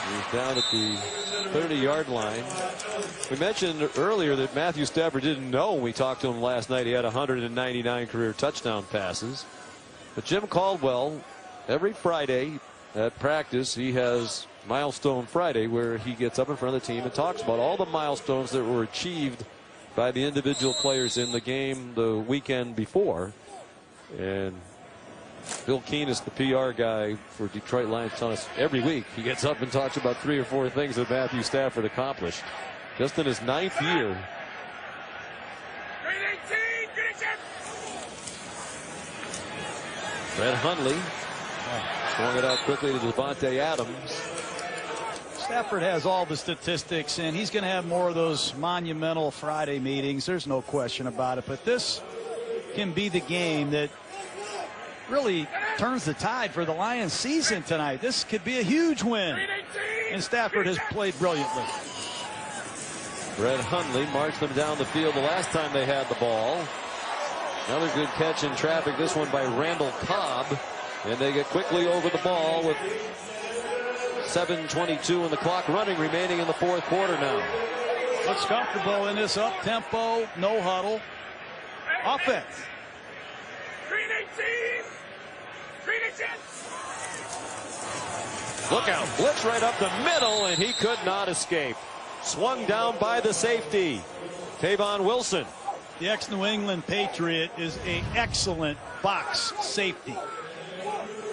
Speaker 3: He's down at the 30-yard line. We mentioned earlier that Matthew Stafford didn't know when we talked to him last night he had 199 career touchdown passes. But Jim Caldwell, every Friday at practice, he has Milestone Friday where he gets up in front of the team and talks about all the milestones that were achieved by the individual players in the game the weekend before. And Bill Keene is the PR guy for Detroit Lions. Telling us every week he gets up and talks about 3 or 4 things that Matthew Stafford accomplished just in his 9th year. Fred Hundley swung it out quickly to Devontae Adams.
Speaker 4: Stafford has all the statistics, and he's going to have more of those monumental Friday meetings. There's no question about it. But this can be the game that really turns the tide for the Lions season tonight. This could be a huge win. And Stafford has played brilliantly.
Speaker 3: Fred Hundley marched them down the field the last time they had the ball. Another good catch in traffic, this one by Randall Cobb. And they get quickly over the ball with 7:22 in the clock running remaining in the 4th quarter now.
Speaker 4: Looks comfortable in this up-tempo, no huddle offense.
Speaker 2: Green 18. Green 18.
Speaker 3: Look out, blitz right up the middle, and he could not escape. Swung down by the safety, Tavon Wilson.
Speaker 4: The ex-New England Patriot is an excellent box safety.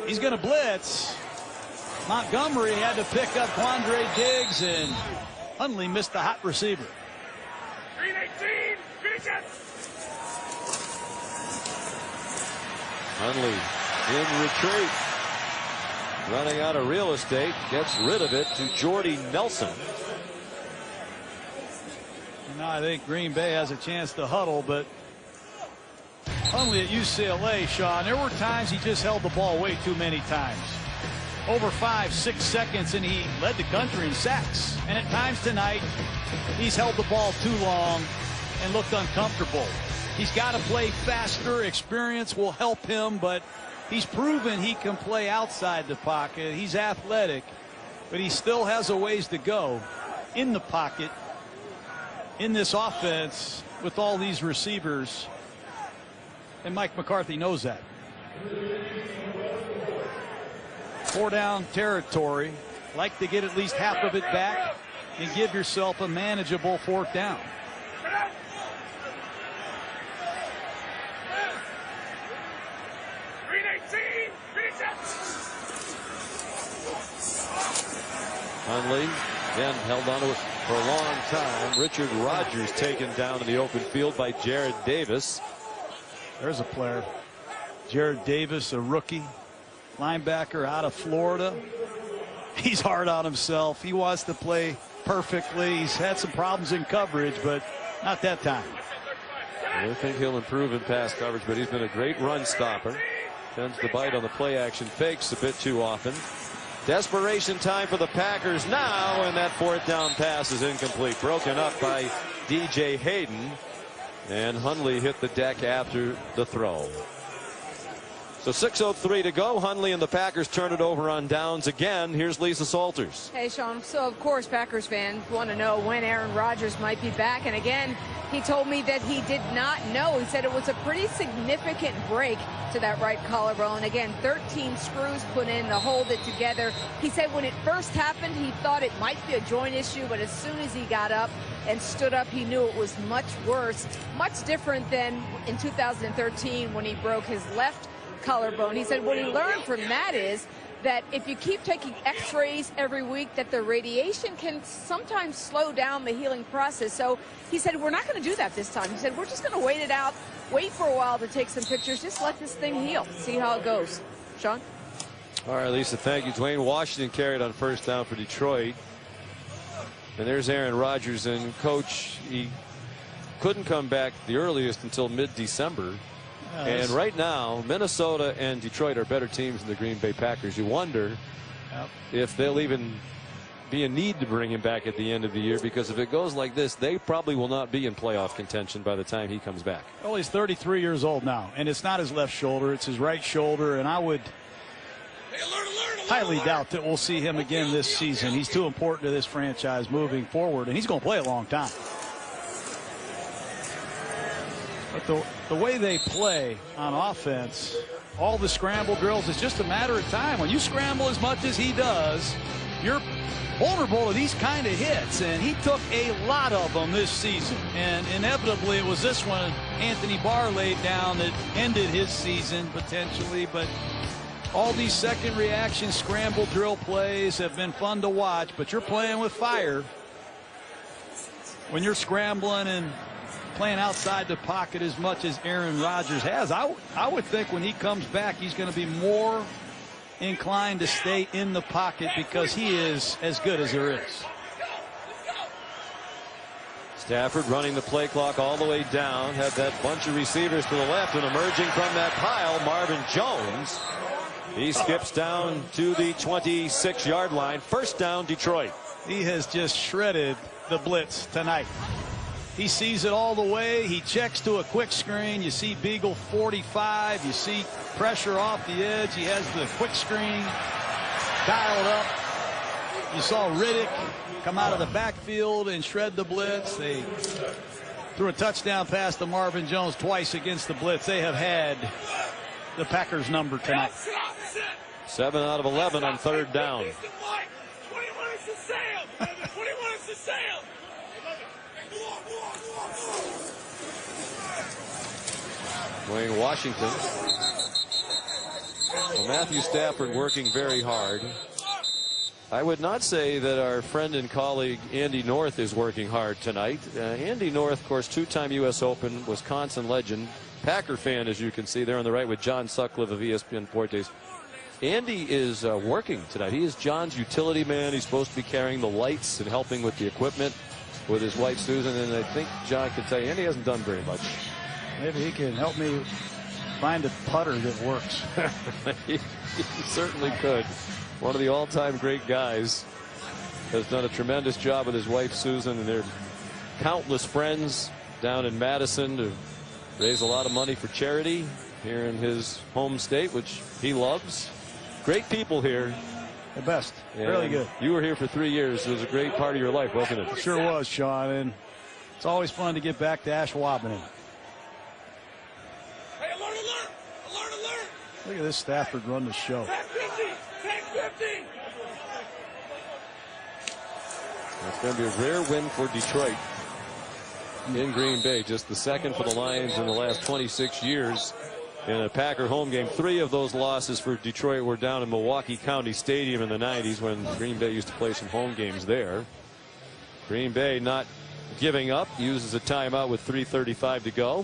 Speaker 4: He's going to blitz. Montgomery had to pick up Quandre Diggs, and Hundley missed the hot receiver.
Speaker 2: Green 18. Green 18.
Speaker 3: Hundley in retreat. Running out of real estate, gets rid of it to Jordy Nelson.
Speaker 4: Now I think Green Bay has a chance to huddle, but Hundley at UCLA, Sean, there were times he just held the ball way too many times. Over 5-6 seconds, and he led the country in sacks. And at times tonight, he's held the ball too long and looked uncomfortable. He's got to play faster. Experience will help him, but he's proven he can play outside the pocket. He's athletic, but he still has a ways to go in the pocket in this offense with all these receivers. And Mike McCarthy knows that. 4-down territory. Like to get at least half of it back and give yourself a manageable 4th down.
Speaker 2: Green 18. Green 18.
Speaker 3: Hundley again held on to it for a long time. Richard Rodgers taken down in the open field by Jared Davis.
Speaker 4: There's a player. Jared Davis, a rookie linebacker out of Florida. He's hard on himself. He wants to play perfectly. He's had some problems in coverage, but not that time.
Speaker 3: I think he'll improve in pass coverage, but he's been a great run stopper. Tends to bite on the play action fakes a bit too often. Desperation time for the Packers now, and that 4th down pass is incomplete. Broken up by DJ Hayden, and Hundley hit the deck after the throw. So 6:03 to go. Hundley and the Packers turn it over on downs again. Here's Lisa Salters.
Speaker 6: Hey, Sean. So, of course, Packers fans want to know when Aaron Rodgers might be back. And again, he told me that he did not know. He said it was a pretty significant break to that right collarbone. Again, 13 screws put in to hold it together. He said when it first happened, he thought it might be a joint issue, but as soon as he got up and stood up, he knew it was much worse, much different than in 2013 when he broke his left collarbone. He said what he learned from that is that if you keep taking x-rays every week, that the radiation can sometimes slow down the healing process. So he said we're not going to do that this time. He said we're just going to wait it out, wait for a while to take some pictures, just let this thing heal, see how it goes. Sean?
Speaker 3: All right, Lisa, thank you. Dwayne Washington carried on 1st down for Detroit. And there's Aaron Rodgers, and Coach, he couldn't come back the earliest until mid-December. And right now, Minnesota and Detroit are better teams than the Green Bay Packers. You wonder if they'll even be a need to bring him back at the end of the year, because if it goes like this, they probably will not be in playoff contention by the time he comes back.
Speaker 4: Well, he's 33 years old now, and it's not his left shoulder, it's his right shoulder, and I would highly doubt that we'll see him again this season. He's too important to this franchise moving forward, and he's going to play a long time. But the way they play on offense, all the scramble drills, it's just a matter of time. When you scramble as much as he does, you're vulnerable to these kind of hits, and he took a lot of them this season. And inevitably, it was this one Anthony Barr laid down that ended his season potentially. But all these second reaction scramble drill plays have been fun to watch, but you're playing with fire when you're scrambling and playing outside the pocket as much as Aaron Rodgers has. I would think when he comes back, he's going to be more inclined to stay in the pocket because he is as good as there is.
Speaker 3: Stafford running the play clock all the way down, had that bunch of receivers to the left, and emerging from that pile, Marvin Jones. He skips down to the 26-yard line. 1st down, Detroit.
Speaker 4: He has just shredded the blitz tonight. He sees it all the way. He checks to a quick screen. You see Beagle 45. You see pressure off the edge. He has the quick screen dialed up. You saw Riddick come out of the backfield and shred the blitz. They threw a touchdown pass to Marvin Jones twice against the blitz. They have had the Packers number tonight.
Speaker 3: 7 out of 11 on third down.
Speaker 2: 21 is the sale. 21 is the sale.
Speaker 3: Wayne Washington. Well, Matthew Stafford working very hard. I would not say that our friend and colleague Andy North is working hard tonight. Andy North, of course, two-time U.S. Open, Wisconsin legend, Packer fan, as you can see there on the right with John Sutcliffe of ESPN Fortes. Andy is working tonight. He is John's utility man. He's supposed to be carrying the lights and helping with the equipment with his wife Susan. And I think John can tell you, Andy hasn't done very much.
Speaker 4: Maybe he can help me find a putter that works.
Speaker 3: He certainly could. One of the all-time great guys. Has done a tremendous job with his wife Susan and their countless friends down in Madison to raise a lot of money for charity here in his home state, which he loves. Great people here.
Speaker 4: The best.
Speaker 3: And
Speaker 4: really good.
Speaker 3: You were here for 3 years. It was a great part of your life, wasn't it?
Speaker 4: Sure was, Sean. And it's always fun to get back to Ashwaubenon.
Speaker 2: Hey, alert, alert! Alert, alert!
Speaker 4: Look at this Stafford run the show.
Speaker 2: Tag 50! Tag 50!
Speaker 3: It's going to be a rare win for Detroit in Green Bay. Just the second for the Lions in the last 26 years in a Packer home game. 3 of those losses for Detroit were down in Milwaukee County Stadium in the 90s when Green Bay used to play some home games there. Green Bay not giving up, uses a timeout with 3:35 to go.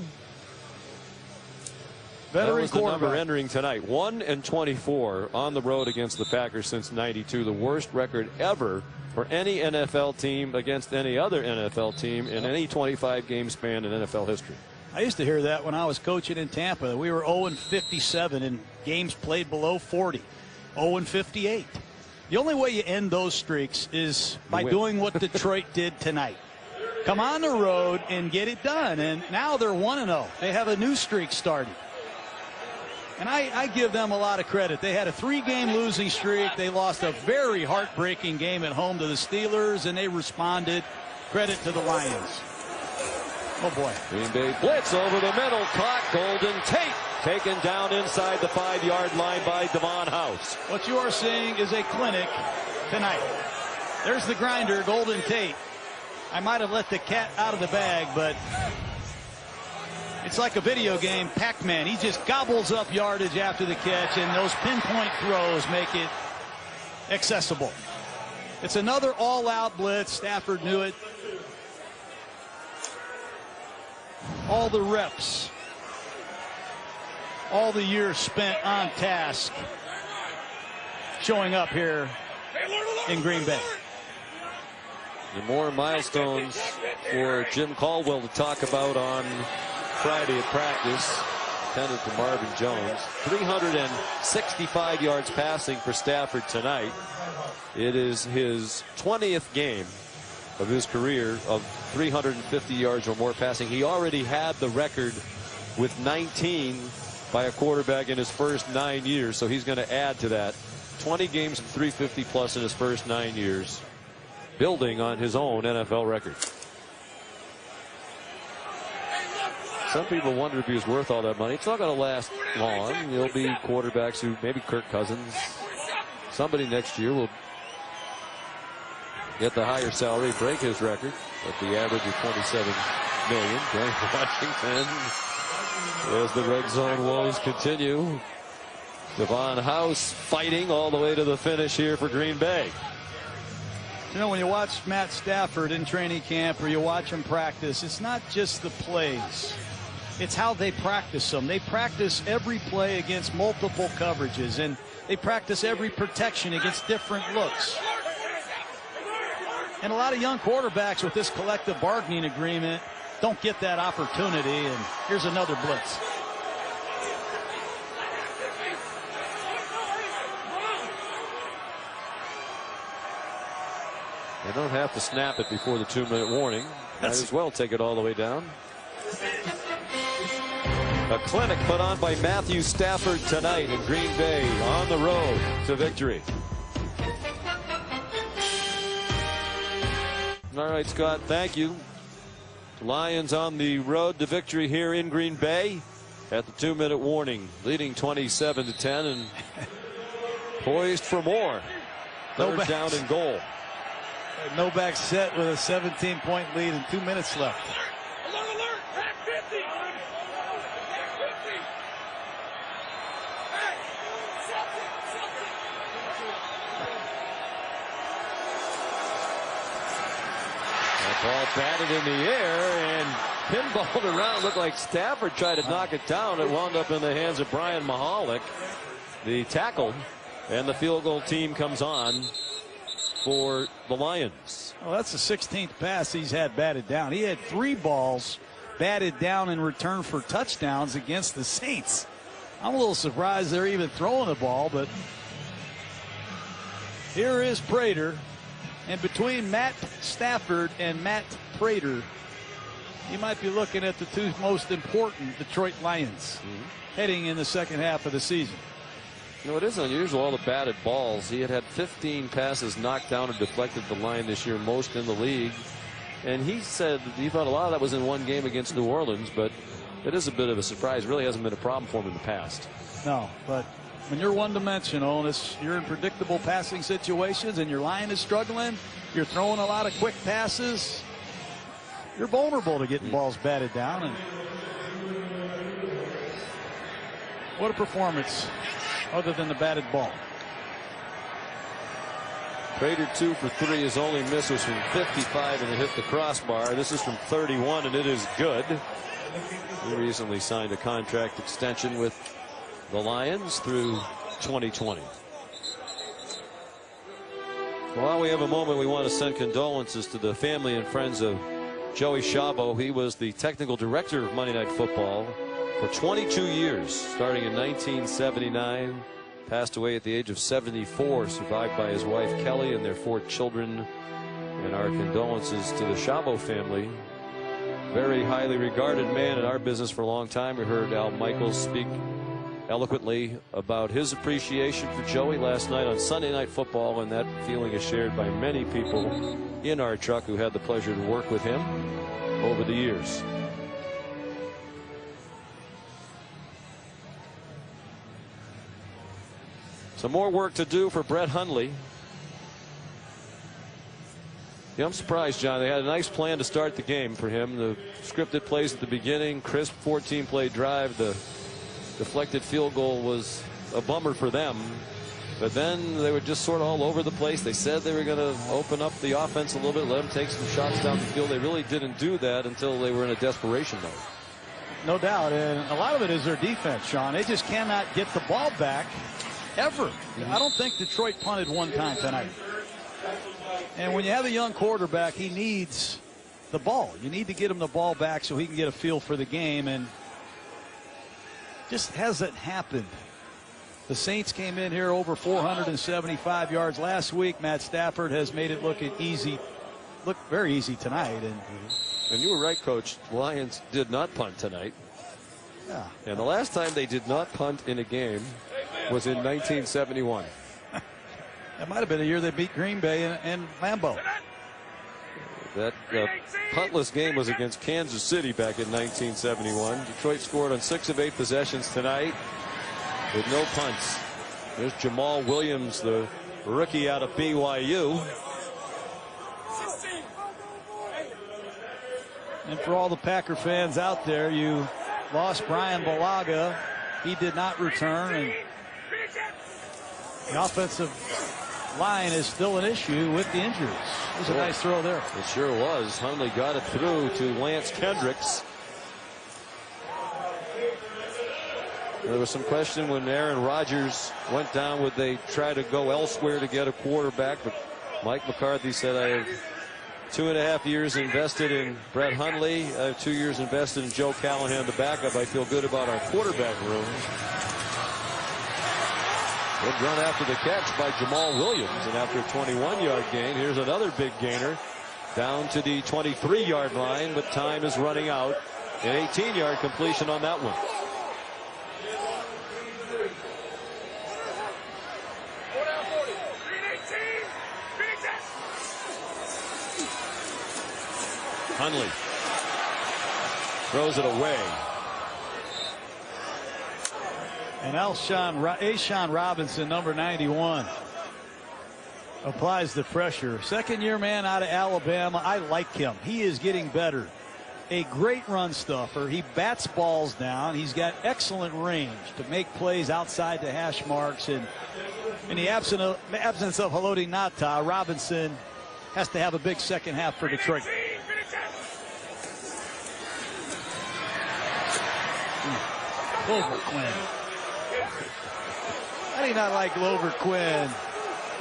Speaker 3: That was the number entering tonight. 1-24 on the road against the Packers since '92. The worst record ever for any NFL team against any other NFL team in any 25-game span in NFL history.
Speaker 4: I used to hear that when I was coaching in Tampa. We were 0-57 in games played below 40. 0-58. The only way you end those streaks is by doing what Detroit did tonight. Come on the road and get it done. And now they're 1-0. They have a new streak starting. And I give them a lot of credit. They had a 3-game losing streak. They lost a very heartbreaking game at home to the Steelers, and they responded. Credit to the Lions. Oh, boy.
Speaker 3: Green Bay blitz over the middle. Caught Golden Tate. Taken down inside the 5-yard line by Devon House.
Speaker 4: What you are seeing is a clinic tonight. There's the grinder, Golden Tate. I might have let the cat out of the bag, but it's like a video game, Pac-Man. He just gobbles up yardage after the catch, and those pinpoint throws make it accessible. It's another all-out blitz. Stafford knew it. All the reps, all the years spent on task showing up here in Green Bay.
Speaker 3: And more milestones for Jim Caldwell to talk about on Friday at practice. Intended for Marvin Jones. 365 yards passing for Stafford tonight. It is his 20th game of his career of 350 yards or more passing. He already had the record with 19 by a quarterback in his first 9 years, so he's going to add to that. 20 games of 350 plus in his first 9 years, building on his own NFL record. Some people wonder if he was worth all that money. It's not going to last long. There'll be quarterbacks who, maybe Kirk Cousins, somebody next year will get the higher salary, break his record at the average of $27 million. Going to Washington as the red zone woes continue. Devon House fighting all the way to the finish here for Green Bay.
Speaker 4: You know, when you watch Matt Stafford in training camp or you watch him practice, it's not just the plays. It's how they practice them. They practice every play against multiple coverages, and they practice every protection against different looks. And a lot of young quarterbacks with this collective bargaining agreement don't get that opportunity, and here's another blitz.
Speaker 3: They don't have to snap it before the 2-minute warning. Might as well take it all the way down. A clinic put on by Matthew Stafford tonight in Green Bay on the road to victory. All right, Scott, thank you. Lions on the road to victory here in Green Bay at the 2-minute warning, leading 27-10 and poised for more. Third down and goal.
Speaker 4: Novak set with a 17-point lead and 2 minutes left.
Speaker 7: Alert, alert! Back 50! Back 50! Hey!
Speaker 3: That ball batted in the air and pinballed around. Looked like Stafford tried to knock it down. It wound up in the hands of Brian Mahalik, the tackle, and the field goal team comes on for the Lions.
Speaker 4: Well, that's the 16th pass he's had batted down. He had 3 balls batted down in return for touchdowns against the Saints. I'm a little surprised they're even throwing the ball, but here is Prater. And between Matt Stafford and Matt Prater, you might be looking at the 2 most important Detroit Lions heading in the second half of the season.
Speaker 3: You know, it is unusual, all the batted balls. He had 15 passes knocked down and deflected the line this year, most in the league. And he said he thought a lot of that was in one game against New Orleans, but it is a bit of a surprise. Really hasn't been a problem for him in the past.
Speaker 4: No, but when you're one-dimensional, you're in predictable passing situations, and your line is struggling, you're throwing a lot of quick passes, you're vulnerable to getting balls batted down. And what a performance other than the batted ball.
Speaker 3: Prater 2 for 3. His only miss was from 55 and it hit the crossbar. This is from 31 and it is good. He recently signed a contract extension with the Lions through 2020. While we have a moment, we want to send condolences to the family and friends of Joey Szabo. He was the technical director of Monday Night Football for 22 years, starting in 1979. Passed away at the age of 74, survived by his wife Kelly and their 4 children. And our condolences to the Szabo family. Very highly regarded man in our business for a long time. We heard Al Michaels speak eloquently about his appreciation for Joey last night on Sunday Night Football, and that feeling is shared by many people in our truck who had the pleasure to work with him over the years. Some more work to do for Brett Hundley. Yeah, I'm surprised, John. They had a nice plan to start the game for him. The scripted plays at the beginning, crisp 14-play drive. The deflected field goal was a bummer for them. But then they were just sort of all over the place. They said they were going to open up the offense a little bit, let them take some shots down the field. They really didn't do that until they were in a desperation mode.
Speaker 4: No doubt. And a lot of it is their defense, Sean. They just cannot get the ball back ever. I don't think Detroit punted one time tonight. And when you have a young quarterback, he needs the ball. You need to get him the ball back so he can get a feel for the game, and just hasn't happened. The Saints came in here over 475 yards last week. Matt Stafford has made it look very easy tonight.
Speaker 3: And you were right, Coach. Lions did not punt tonight.
Speaker 4: Yeah.
Speaker 3: And the last time they did not punt in a game was in 1971.
Speaker 4: That might have been a year they beat Green Bay and Lambeau.
Speaker 3: That puntless game was against Kansas City back in 1971. Detroit scored on 6 of 8 possessions tonight with no punts. There's Jamal Williams, the rookie out of BYU.
Speaker 4: And for all the Packer fans out there, you lost Brian Balaga. He did not return, and the offensive line is still an issue with the injuries. It was a nice throw there.
Speaker 3: It sure was. Hundley got it through to Lance Kendricks. There was some question when Aaron Rodgers went down, would they try to go elsewhere to get a quarterback? But Mike McCarthy said, I have 2.5 years invested in Brett Hundley. I have 2 years invested in Joe Callahan, the backup. I feel good about our quarterback room. Good run after the catch by Jamal Williams. And after a 21-yard gain, here's another big gainer down to the 23-yard line, but time is running out. An 18-yard completion on that one. Hundley throws it away.
Speaker 4: And Ashawn Robinson, number 91, applies the pressure. Second-year man out of Alabama. I like him. He is getting better. A great run stuffer. He bats balls down. He's got excellent range to make plays outside the hash marks. And in the absence of Haloti Ngata, Robinson has to have a big second half for Detroit. Glover Quinn. I do not like Glover Quinn.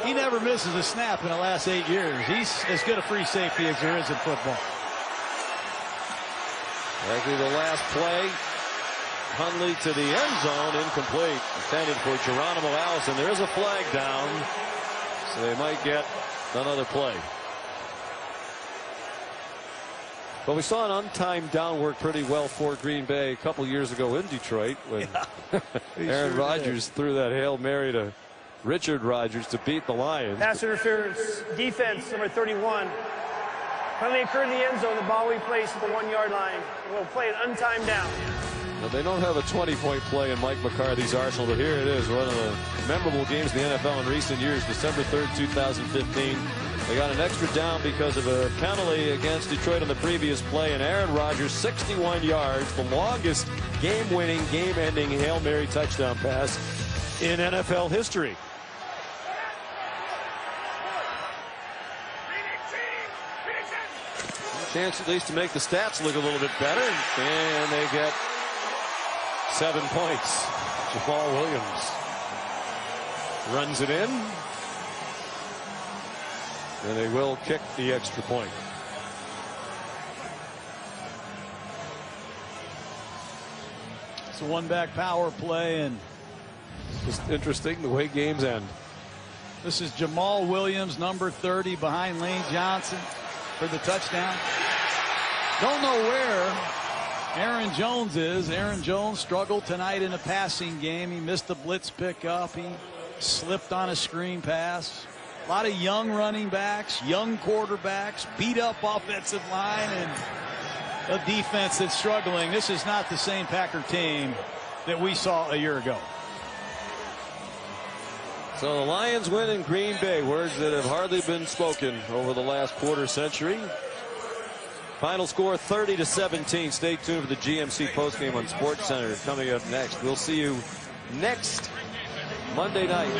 Speaker 4: He never misses a snap in the last 8 years. He's as good a free safety as there is in football.
Speaker 3: Likely the last play. Hundley to the end zone, incomplete. Intended for Geronimo Allison. There is a flag down, so they might get another play. But we saw an untimed down work pretty well for Green Bay a couple years ago in Detroit when Aaron Rodgers threw that Hail Mary to Richard Rodgers to beat the Lions.
Speaker 5: Pass interference, defense, number 31. Penalty occurred in the end zone. The ball we placed at the 1-yard line. We'll play an untimed down.
Speaker 3: Well, they don't have a 20-point play in Mike McCarthy's arsenal, but here it is. One of the memorable games in the NFL in recent years, December 3rd, 2015. They got an extra down because of a penalty against Detroit on the previous play, and Aaron Rodgers, 61 yards, the longest game-winning, game-ending Hail Mary touchdown pass in NFL history. Chance at least to make the stats look a little bit better, and they get 7 points. Jamal Williams runs it in, and they will kick the extra point.
Speaker 4: It's a one-back power play, and
Speaker 3: just interesting the way games end.
Speaker 4: This is Jamal Williams, number 30, behind Lane Johnson for the touchdown. Don't know where Aaron Jones is. Aaron Jones struggled tonight in a passing game. He missed the blitz pickup. He slipped on a screen pass. A lot of young running backs, young quarterbacks, beat up offensive line, and a defense that's struggling. This is not the same Packer team that we saw a year ago.
Speaker 3: So the Lions win in Green Bay, words that have hardly been spoken over the last quarter century. Final score 30-17. Stay tuned for the GMC postgame on SportsCenter coming up next. We'll see you next Monday night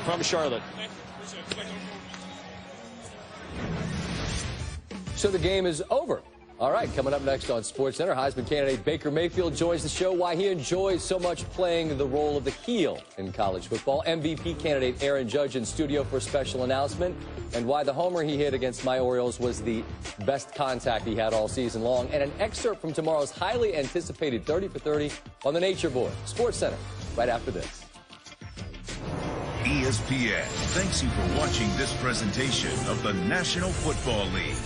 Speaker 3: from Charlotte.
Speaker 8: So the game is over. All right, coming up next on SportsCenter, Heisman candidate Baker Mayfield joins the show. Why he enjoys so much playing the role of the heel in college football. MVP candidate Aaron Judge in studio for a special announcement. And why the homer he hit against my Orioles was the best contact he had all season long. And an excerpt from tomorrow's highly anticipated 30 for 30 on the Nature Board. SportsCenter, right after this.
Speaker 1: ESPN thanks you for watching this presentation of the National Football League.